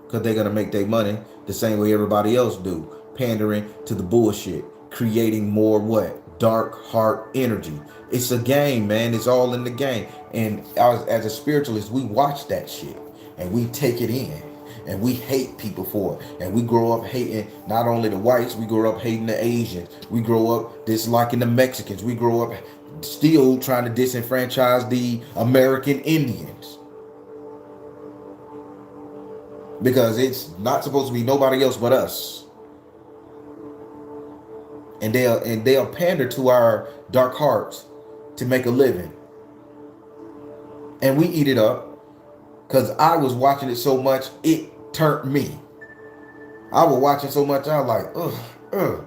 [SPEAKER 2] because they're gonna make their money the same way everybody else do, pandering to the bullshit, creating more what? Dark heart energy. It's a game, man. It's all in the game. And as a spiritualist, we watch that shit and we take it in. And we hate people for it. And we grow up hating not only the whites, we grow up hating the Asians. We grow up disliking the Mexicans. We grow up still trying to disenfranchise the American Indians. Because it's not supposed to be nobody else but us. And they'll pander to our dark hearts to make a living. And we eat it up. Because I was watching it so much, it turned me. I was watching so much, I was like, ugh.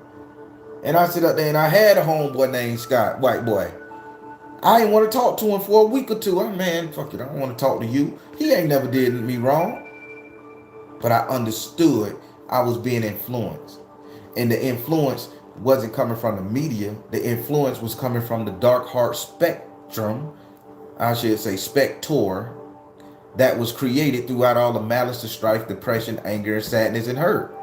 [SPEAKER 2] And I sit up there and I had a homeboy named Scott, white boy. I didn't want to talk to him for a week or two. Man, fuck it, I don't want to talk to you. He ain't never did me wrong. But I understood I was being influenced. And the influence wasn't coming from the media. The influence was coming from the dark heart spectrum. I should say spector. That was created throughout all the malice, the strife, depression, anger, sadness, and hurt.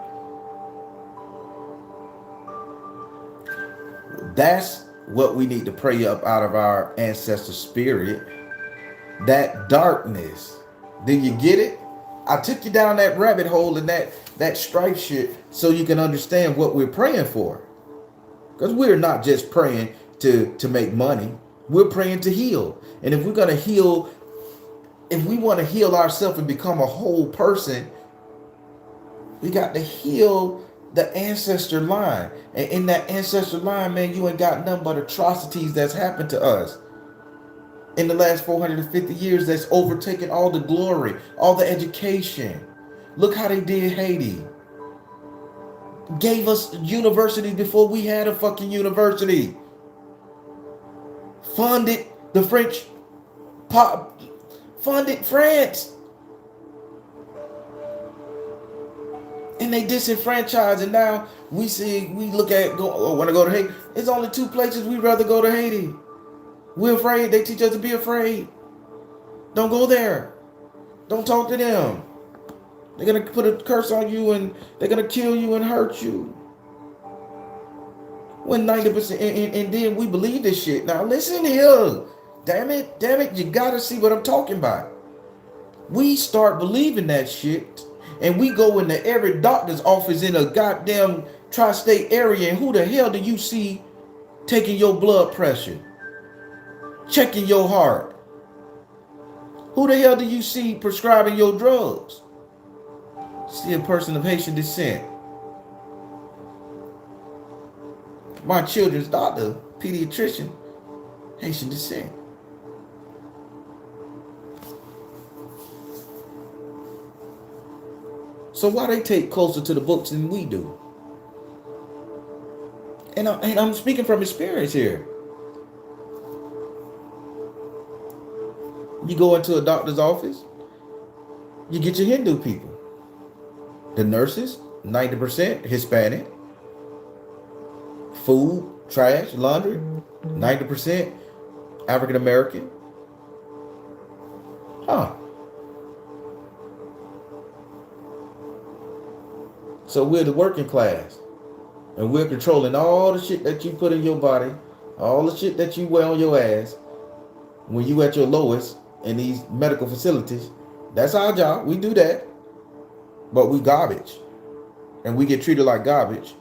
[SPEAKER 2] That's what we need to pray up out of our ancestor spirit. That darkness. Do you get it? I took you down that rabbit hole and that strife shit so you can understand what we're praying for. Because we're not just praying to make money. We're praying to heal. And if we're going to heal, if we want to heal ourselves and become a whole person, we got to heal the ancestor line. And in that ancestor line, man, you ain't got nothing but atrocities that's happened to us in the last 450 years that's overtaken all the glory, all the education. Look how they did Haiti. Gave us universities before we had a fucking university. Funded the French, funded France. And they disenfranchised, and now we look at, want to go to Haiti. It's only two places we'd rather go to Haiti. We're afraid. They teach us to be afraid. Don't go there. Don't talk to them. They're going to put a curse on you and they're going to kill you and hurt you. When 90%, and then we believe this shit. Now listen here. Damn it, you got to see what I'm talking about. We start believing that shit and we go into every doctor's office in a goddamn tri-state area, and who the hell do you see taking your blood pressure? Checking your heart? Who the hell do you see prescribing your drugs? See a person of Haitian descent. My children's doctor, pediatrician, Haitian descent. So why they take closer to the books than we do? And I'm speaking from experience here. You go into a doctor's office, you get your Hindu people. The nurses, 90% Hispanic. Food, trash, laundry, 90% African American. Huh. So we're the working class. And we're controlling all the shit that you put in your body, all the shit that you wear on your ass when you at your lowest in these medical facilities. That's our job. We do that. But we garbage. And we get treated like garbage,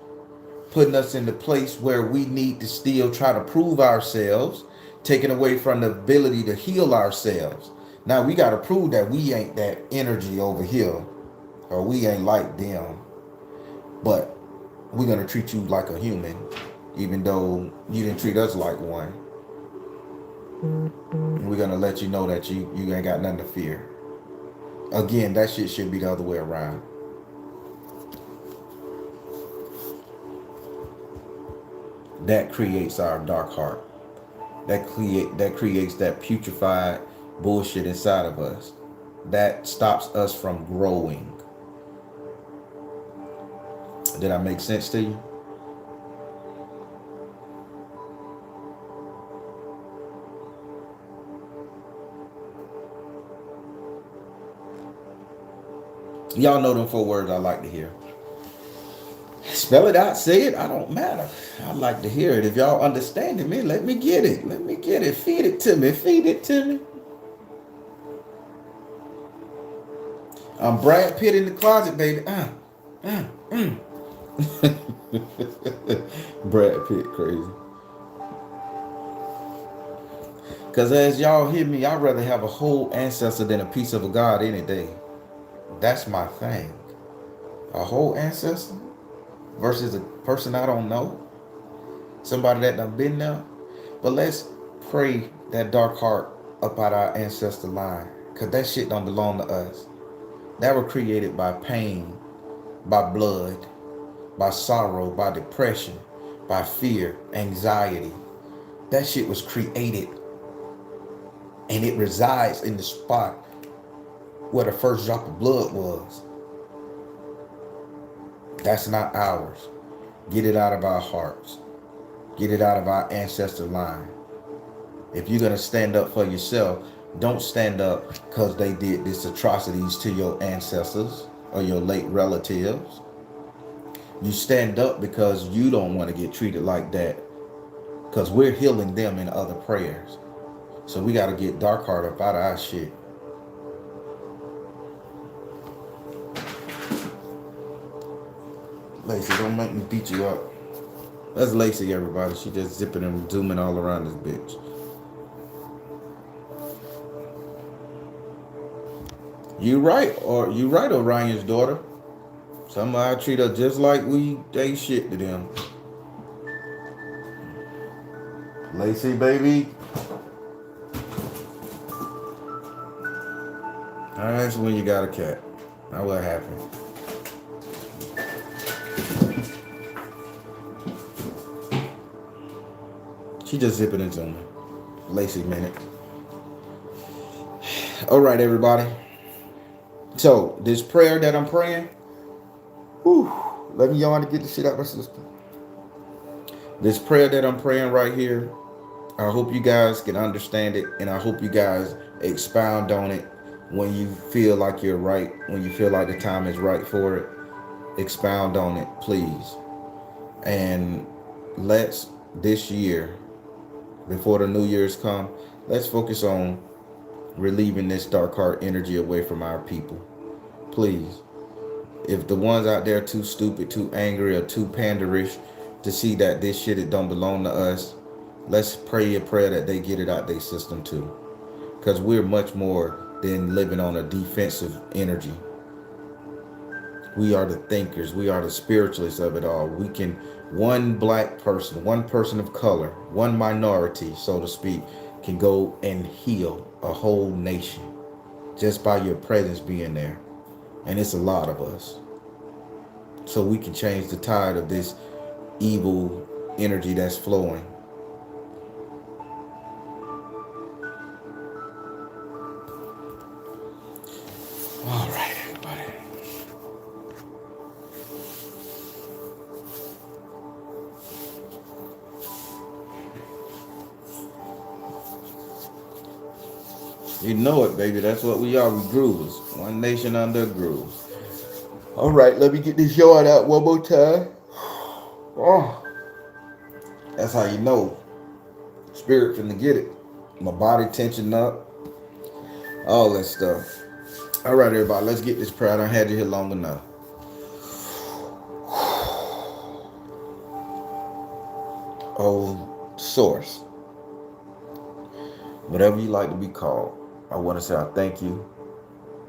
[SPEAKER 2] putting us in the place where we need to still try to prove ourselves, taking away from the ability to heal ourselves. Now we got to prove that we ain't that energy over here, or we ain't like them. But we're going to treat you like a human, even though you didn't treat us like one. We're going to let you know that you ain't got nothing to fear. Again, that shit should be the other way around. That creates our dark heart. That creates that putrefied bullshit inside of us. That stops us from growing. Did I make sense to you? Y'all know them 4 words I like to hear. Spell it out, say it, I don't matter. I like to hear it. If y'all understand it, man, let me get it. Let me get it. Feed it to me. Feed it to me. I'm Brad Pitt in the closet, baby. Brad Pitt crazy. Because as y'all hear me, I'd rather have a whole ancestor than a piece of a God any day. That's my thing. A whole ancestor versus a person I don't know. Somebody that done been there. But let's pray that dark heart up out our ancestor line. Because that shit don't belong to us. That were created by pain, by blood, by sorrow, by depression, by fear, anxiety. That shit was created. And it resides in the spot where the first drop of blood was. That's not ours. Get it out of our hearts. Get it out of our ancestor line. If you're going to stand up for yourself, don't stand up because they did these atrocities to your ancestors or your late relatives. You stand up because you don't want to get treated like that, because we're healing them in other prayers. So we got to get dark heart up out of our shit. Lacey, don't make me beat you up. That's Lacey, everybody. She just zipping and zooming all around this bitch. You right, Orion's daughter. Somehow I treat her just like we ain't shit to them. Lacey, baby. That's when you got a cat. Now what happened? She just zipping and zooming. Lacey minute. All right, everybody. So this prayer that I'm praying, let me yawn to get the shit out of my system. This prayer that I'm praying right here, I hope you guys can understand it, and I hope you guys expound on it when you feel like you're right, when you feel like the time is right for it. Expound on it, please. And let's, this year, before the New Year's come, let's focus on relieving this dark heart energy away from our people. Please. If the ones out there too stupid, too angry, or too panderish to see that this shit it don't belong to us, let's pray a prayer that they get it out their system too. Because we're much more than living on a defensive energy. We are the thinkers. We are the spiritualists of it all. We can, one black person, one person of color, one minority, so to speak, can go and heal a whole nation just by your presence being there. And it's a lot of us. So we can change the tide of this evil energy that's flowing. All right, everybody. You know it, baby. That's what we are. We groovers. One nation under a groove. All right, let me get this yard out one more time. Oh, that's how you know spirit finna get it. My body tension up, all that stuff. All right, everybody, let's get this prayer. I done had you here long enough. Oh, source, whatever you like to be called, I want to say I thank you.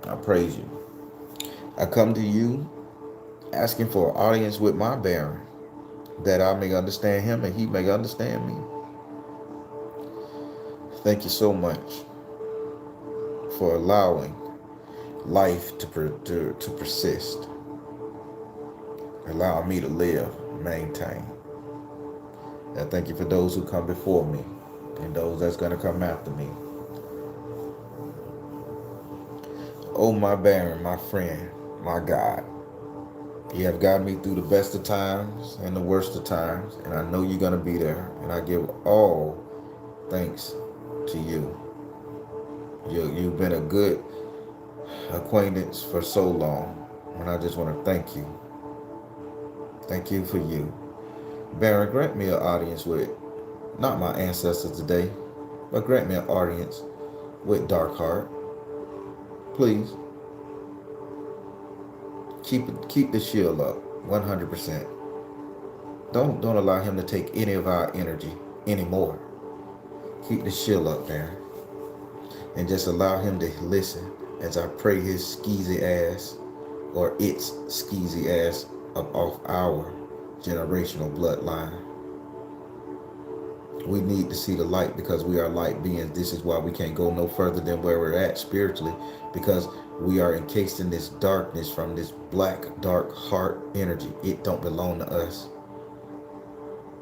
[SPEAKER 2] I praise you. I come to you asking for an audience with my Baron, that I may understand him and he may understand me. Thank you so much for allowing life to persist, allowing me to live, maintain. I thank you for those who come before me and those that's going to come after me. Oh, my Baron, my friend, my God, you have gotten me through the best of times and the worst of times, and I know you're going to be there, and I give all thanks to you. You've been a good acquaintance for so long, and I just want to thank you. Thank you for you. Baron, grant me an audience with, not my ancestors today, but grant me an audience with Darkheart. Please, keep the shield up, 100%. Don't allow him to take any of our energy anymore. Keep the shield up, Baron, and just allow him to listen as I pray his skeezy ass, or its skeezy ass, up off our generational bloodline. We need to see the light because we are light beings. This is why we can't go no further than where we're at spiritually, because we are encased in this darkness from this black, dark heart energy. It don't belong to us.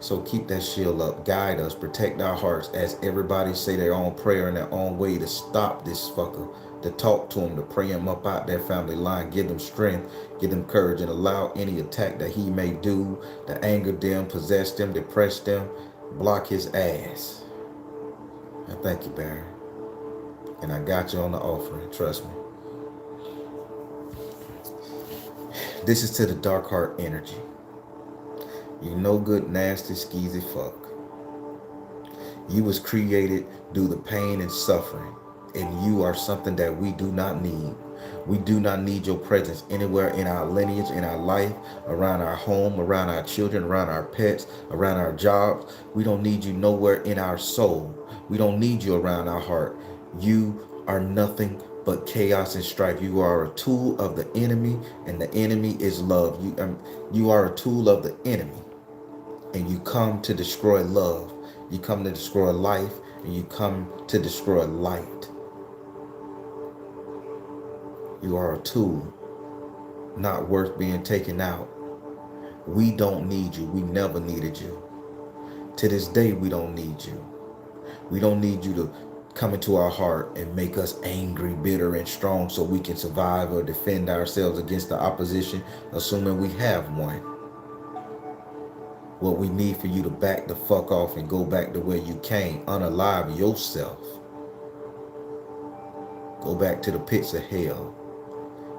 [SPEAKER 2] So keep that shield up, guide us, protect our hearts as everybody say their own prayer in their own way to stop this fucker, to talk to him, to pray him up out their family line, give them strength, give them courage, and allow any attack that he may do to anger them, possess them, depress them, block his ass. I thank you, Baron. And I got you on the offering, trust me. This is to the dark heart energy. You no good, nasty, skeezy fuck. You was created due to pain and suffering, and you are something that we do not need. We do not need your presence anywhere in our lineage, in our life, around our home, around our children, around our pets, around our jobs. We don't need you nowhere in our soul. We don't need you around our heart. You are nothing but chaos and strife. You are a tool of the enemy, and the enemy is love. You are a tool of the enemy, and you come to destroy love. You come to destroy life, and you come to destroy light. You are a tool, not worth being taken out. We don't need you. We never needed you. To this day, we don't need you. We don't need you to come into our heart and make us angry, bitter, and strong so we can survive or defend ourselves against the opposition, assuming we have one. What we need for you to back the fuck off and go back to where you came, unalive yourself. Go back to the pits of hell.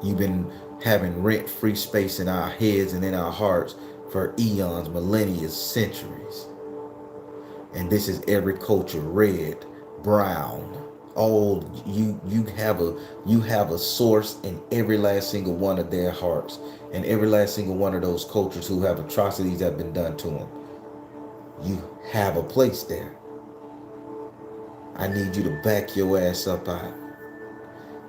[SPEAKER 2] You've been having rent-free space in our heads and in our hearts for eons, millennia, centuries. And this is every culture, red, brown, all you have a source in every last single one of their hearts, and every last single one of those cultures who have atrocities that have been done to them. You have a place there. I need you to back your ass up out.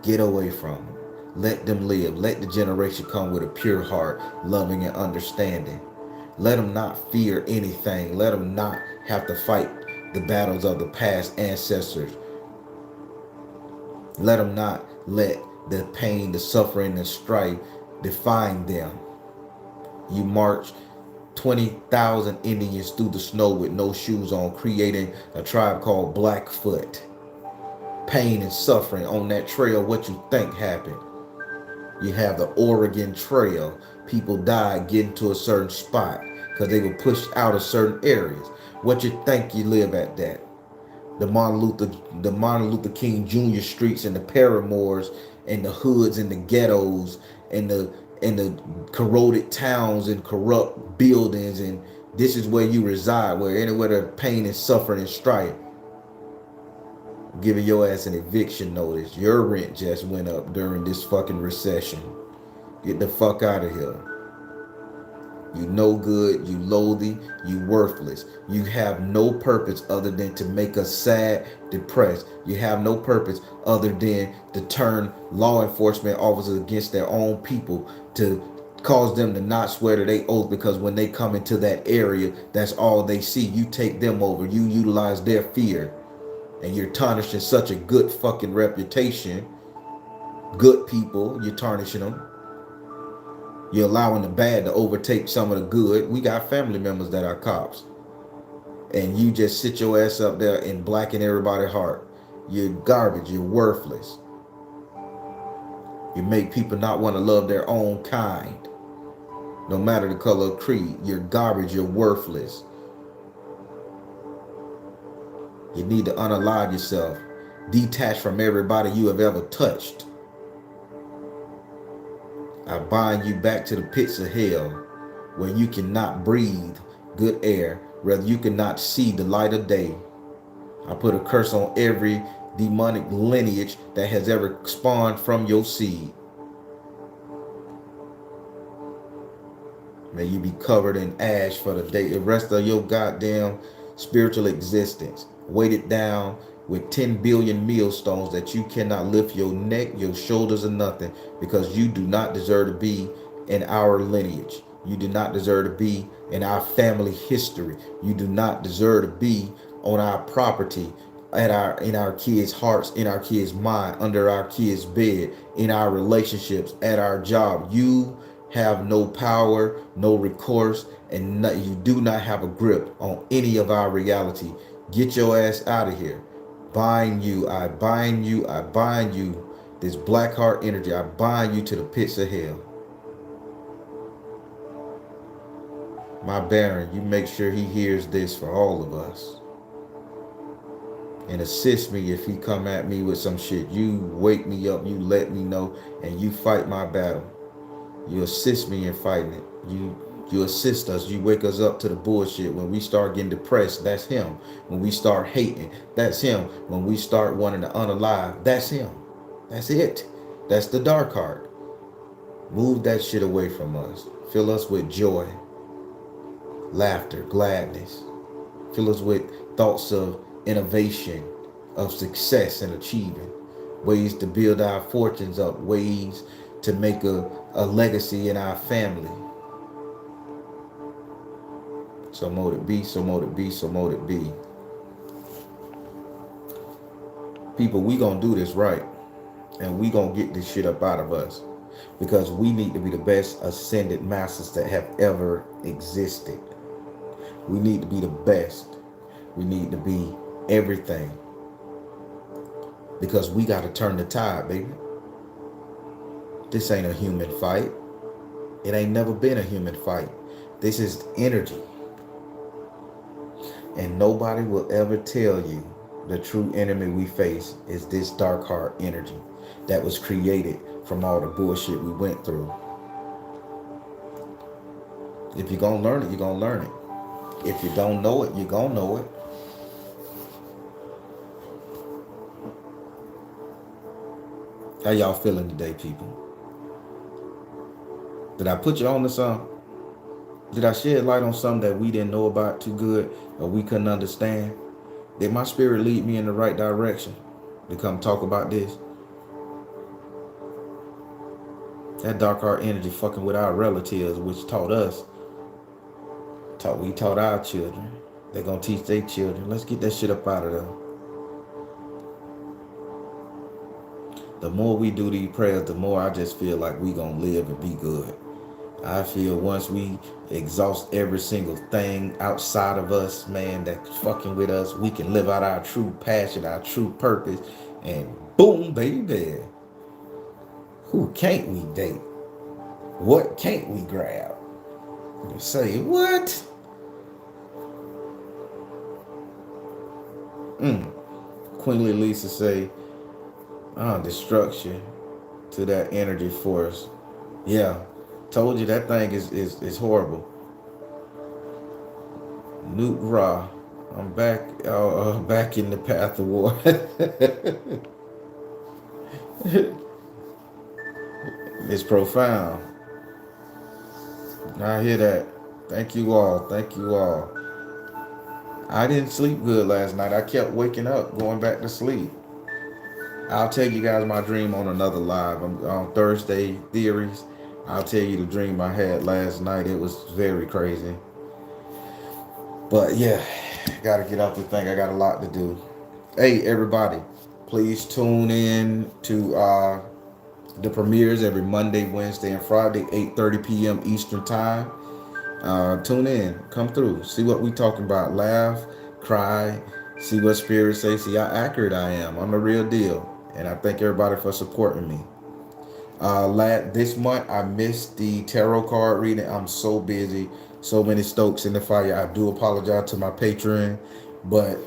[SPEAKER 2] Get away from them. Let them live. Let the generation come with a pure heart, loving and understanding. Let them not fear anything. Let them not have to fight the battles of the past ancestors. Let them not let the pain, the suffering, the strife define them. You march 20,000 Indians through the snow with no shoes on, creating a tribe called Blackfoot. Pain and suffering on that trail. What you think happened? You have the Oregon Trail. People died getting to a certain spot because they were pushed out of certain areas. What you think you live at that? The Martin Luther King Jr. streets and the paramours and the hoods and the ghettos and the corroded towns and corrupt buildings, and this is where you reside, where anywhere there's pain and suffering and strife. Giving your ass an eviction notice. Your rent just went up during this fucking recession. Get the fuck out of here. You no good, you loathy, you worthless. You have no purpose other than to make us sad, depressed. You have no purpose other than to turn law enforcement officers against their own people, to cause them to not swear to their oath, because when they come into that area, that's all they see. You take them over, you utilize their fear, and you're tarnishing such a good fucking reputation. Good people, you're tarnishing them. You're allowing the bad to overtake some of the good. We got family members that are cops. And you just sit your ass up there and blacken everybody's heart. You're garbage. You're worthless. You make people not want to love their own kind. No matter the color of creed. You're garbage. You're worthless. You need to unalive yourself. Detach from everybody you have ever touched. I bind you back to the pits of hell, where you cannot breathe good air, whether you cannot see the light of day. I put a curse on every demonic lineage that has ever spawned from your seed. May you be covered in ash for the rest of your goddamn spiritual existence, weighted down with 10 billion millstones that you cannot lift your neck, your shoulders, or nothing, because you do not deserve to be in our lineage. You do not deserve to be in our family history. You do not deserve to be on our property, in our kids' hearts, in our kids' mind, under our kids' bed, in our relationships, at our job. You have no power, no recourse, and you do not have a grip on any of our reality. Get your ass out of here. Bind you, I bind you, I bind you. This black heart energy, I bind you to the pits of hell. My Baron, you make sure he hears this for all of us. And assist me if he come at me with some shit. You wake me up, you let me know, and you fight my battle. You assist me in fighting it. You assist us. You wake us up to the bullshit. When we start getting depressed, that's him. When we start hating, that's him. When we start wanting to unalive, that's him. That's it. That's the dark heart. Move that shit away from us. Fill us with joy, laughter, gladness. Fill us with thoughts of innovation, of success and achievement. Ways to build our fortunes up. Ways to make a legacy in our family. So mote it be, so mote it be, so mote it be. People, we gonna do this right. And we gonna get this shit up out of us. Because we need to be the best ascended masters that have ever existed. We need to be the best. We need to be everything. Because we gotta turn the tide, baby. This ain't a human fight. It ain't never been a human fight. This is energy. And nobody will ever tell you the true enemy we face is this dark heart energy that was created from all the bullshit we went through. If you're gonna learn it, you're gonna learn it. If you don't know it, you're gonna know it. How y'all feeling today, people? Did I put you on to something? Did I shed light on something that we didn't know about too good or we couldn't understand? Did my spirit lead me in the right direction to come talk about this? That dark heart energy fucking with our relatives, which taught us, we taught our children. They're gonna teach their children. Let's get that shit up out of there. The more we do these prayers, the more I just feel like we gonna live and be good. I feel once we exhaust every single thing outside of us, man, that's fucking with us, we can live out our true passion, our true purpose, and boom, baby. Who can't we date? What can't we grab? You say, what? Queenly Lisa say, destruction to that energy force. Yeah, told you that thing is horrible. Newt Ra, I'm back, back in the path of war. It's profound. I hear that. Thank you all. Thank you all. I didn't sleep good last night. I kept waking up, going back to sleep. I'll tell you guys my dream on another live. On Thursday theories. I'll tell you the dream I had last night. It was very crazy. But yeah, gotta get off the thing. I got a lot to do. Hey, everybody, please tune in to the premieres every Monday, Wednesday, and Friday, 8:30 p.m. Eastern Time. Tune in, come through, see what we talking about, laugh, cry, see what spirits say, see how accurate I am. I'm the real deal, and I thank everybody for supporting me. This month I missed the tarot card reading. I'm so busy, so many stokes in the fire. I do apologize to my patron, but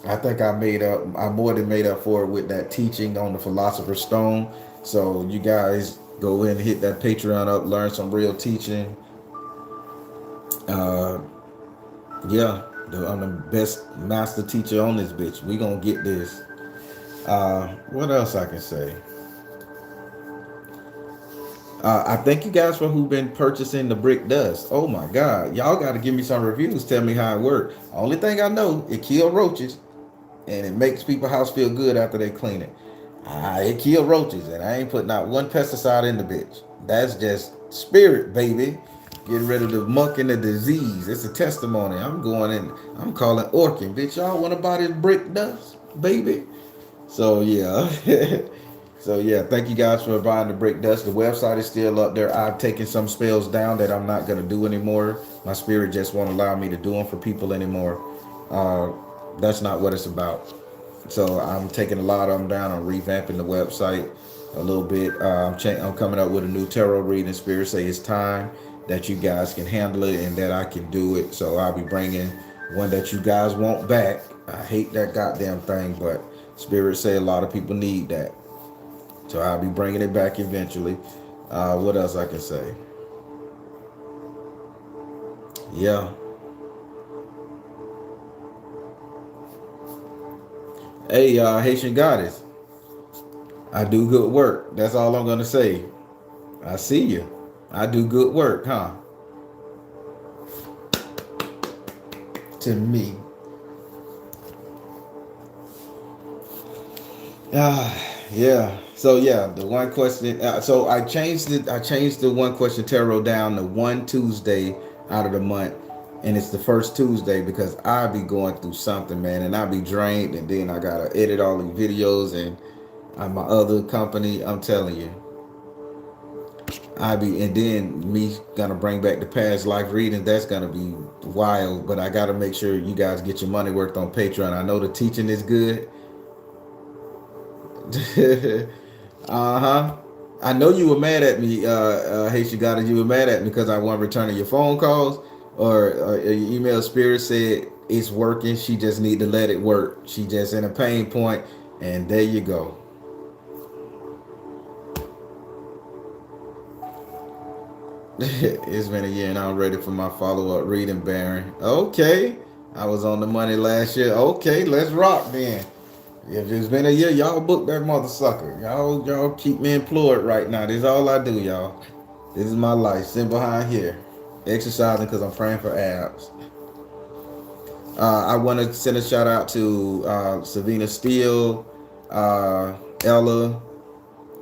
[SPEAKER 2] I think I made up. I more than made up for it with that teaching on the Philosopher's Stone. So you guys go in and hit that Patreon up, learn some real teaching. Uh, yeah, I'm the best master teacher on this bitch. We gonna get this. What else I can say? I thank you guys for who've been purchasing the brick dust. Oh my God, y'all got to give me some reviews. Tell me how it worked. Only thing I know, it kill roaches, and it makes people's house feel good after they clean it. It kill roaches, and I ain't putting out one pesticide in the bitch. That's just spirit, baby. Getting rid of the muck and the disease. It's a testimony. I'm going in. I'm calling Orkin, bitch. Y'all want to buy this brick dust, baby? So yeah. So yeah, thank you guys for buying the brick dust. The website is still up there. I've taken some spells down that I'm not gonna do anymore. My spirit just won't allow me to do them for people anymore. That's not what it's about. So I'm taking a lot of them down. I'm revamping the website a little bit. I'm coming up with a new tarot reading. Spirit say it's time that you guys can handle it and that I can do it. So I'll be bringing one that you guys want back. I hate that goddamn thing, but Spirit say a lot of people need that. So I'll be bringing it back eventually. What else I can say? Yeah. Hey, Haitian Goddess. I do good work. That's all I'm gonna say. I see you. I do good work, huh? To me. Yeah. So yeah, the one question. So I changed it. I changed the one question tarot down to one Tuesday out of the month, and it's the first Tuesday because I be going through something, man, and I be drained, and then I gotta edit all the videos and my other company. I'm telling you, and then me gonna bring back the past life reading. That's gonna be wild, but I gotta make sure you guys get your money worth on Patreon. I know the teaching is good. Uh-huh. I know you were mad at me, hey, she got it. You were mad at me because I wasn't returning your phone calls or your email. Spirit said it's working. She just need to let it work. She just in a pain point, and there you go. It's been a year and I'm ready for my follow-up reading, Baron. Okay. I was on the money last year. Okay, let's rock then. If it's been a year, y'all book that mother sucker. Y'all keep me employed right now. This is all I do, y'all. This is my life. Sitting behind here. Exercising because I'm praying for abs. I want to send a shout out to Savina Steele, Ella.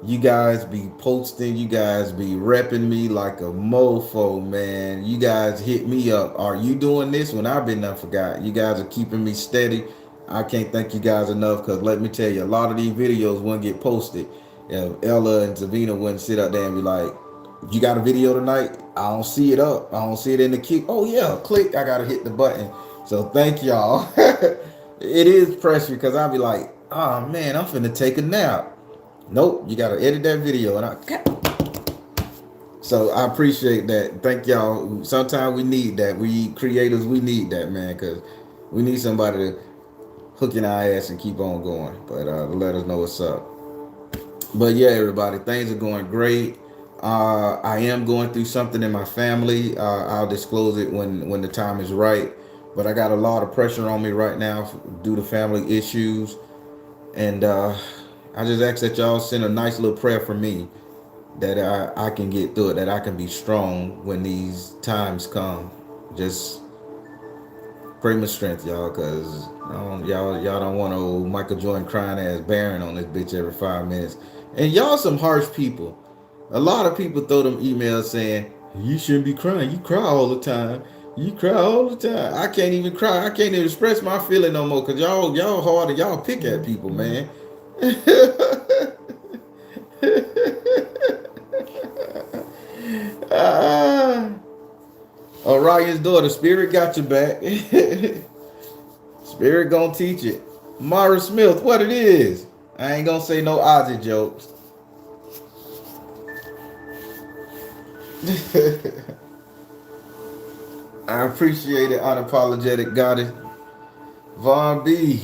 [SPEAKER 2] You guys be posting. You guys be repping me like a mofo, man. You guys hit me up. Are you doing this when I've been done forgot? You guys are keeping me steady. I can't thank you guys enough because let me tell you, a lot of these videos wouldn't get posted if Ella and Savina wouldn't sit up there and be like, you got a video tonight? I don't see it up. I don't see it in the queue. Oh yeah, click. I gotta hit the button. So thank y'all. It is pressure because I'll be like, oh man, I'm finna take a nap. Nope, you gotta edit that video, so I appreciate that. Thank y'all. Sometimes we need that. We creators, we need that, man, because we need somebody to hooking our ass and keep on going. But let us know what's up. But yeah, everybody, things are going great. I am going through something in my family. I'll disclose it when the time is right. But I got a lot of pressure on me right now due to family issues, and I just ask that y'all send a nice little prayer for me that I can get through it, that I can be strong when these times come. Just pray my strength, y'all, cause y'all don't want old Michael Jordan crying ass Baron on this bitch every 5 minutes. And y'all some harsh people. A lot of people throw them emails saying you shouldn't be crying. You cry all the time. You cry all the time. I can't even cry. I can't even express my feeling no more. Cause y'all hard and y'all pick at people, man. Ah, Orion's daughter, Spirit got your back. Spirit gonna teach it. Mara Smith, what it is? I ain't gonna say no Ozzy jokes. I appreciate it, unapologetic goddess. Von B.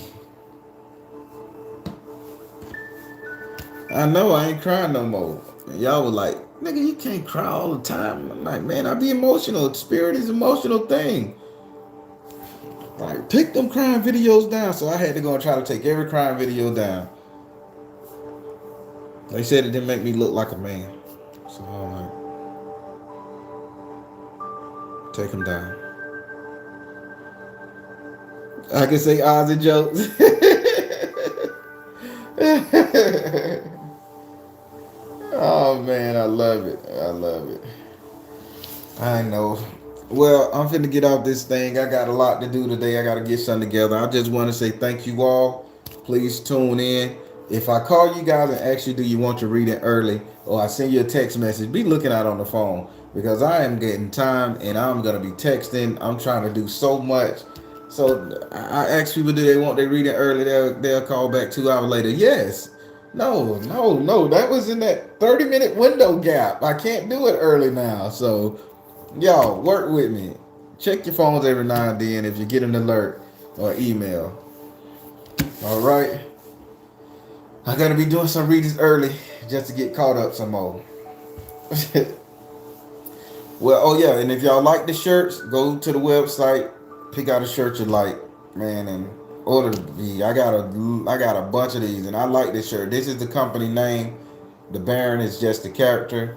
[SPEAKER 2] I know I ain't crying no more. And y'all was like, nigga, you can't cry all the time. I'm like, man, I be emotional. Spirit is an emotional thing. Like, take them crying videos down. So I had to go and try to take every crying video down. They said it didn't make me look like a man. So I'm like, take them down. I can say Ozzy jokes. Oh man, I love it. I love it. I know. Well, I'm finna get off this thing. I got a lot to do today. I gotta get something together. I just want to say thank you all. Please tune in. If I call you guys and ask you, do you want your reading early, or I send you a text message, be looking out on the phone because I am getting time and I'm gonna be texting. I'm trying to do so much. So I ask people, do they want their reading early? They'll call back 2 hours later. Yes. No, no, no. That was in that 30-minute window gap. I can't do it early now. So y'all work with me. Check your phones every now and then if you get an alert or email. All right. I gotta be doing some readings early just to get caught up some more. Well, oh yeah, and if y'all like the shirts, go to the website, pick out a shirt you like, man, and order the. I got a bunch of these, and I like this shirt. This is the company name. The Baron is just the character.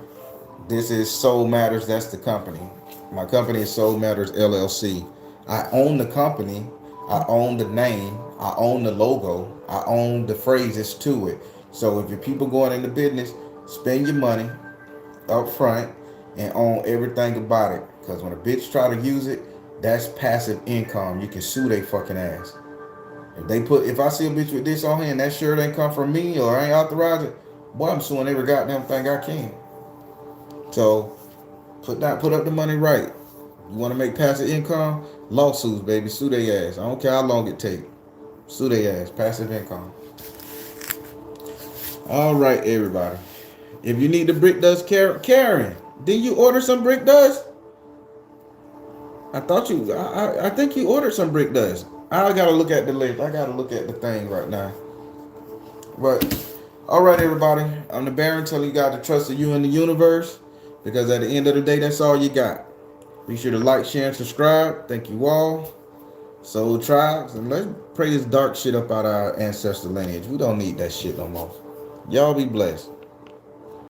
[SPEAKER 2] This is Soul Matters. That's the company. My company is Soul Matters LLC. I own the company. I own the name. I own the logo. I own the phrases to it. So if your people going into business, spend your money up front and own everything about it. Because when a bitch try to use it, that's passive income. You can sue they fucking ass. If I see a bitch with this on here and that shirt ain't come from me or I ain't authorized it, boy, I'm suing every goddamn thing I can. So put up the money right. You want to make passive income? Lawsuits, baby. Sue their ass. I don't care how long it take. Sue their ass. Passive income. All right, everybody. If you need the brick dust, Karen, did you order some brick dust? I think you ordered some brick dust. I gotta look at the list. I gotta look at the thing right now. But all right, everybody. I'm the Baron telling you guys to trust in you and the universe, because at the end of the day, that's all you got. Be sure to like, share, and subscribe. Thank you all. Soul Tribes, and let's pray this dark shit up out of our ancestral lineage. We don't need that shit no more. Y'all be blessed.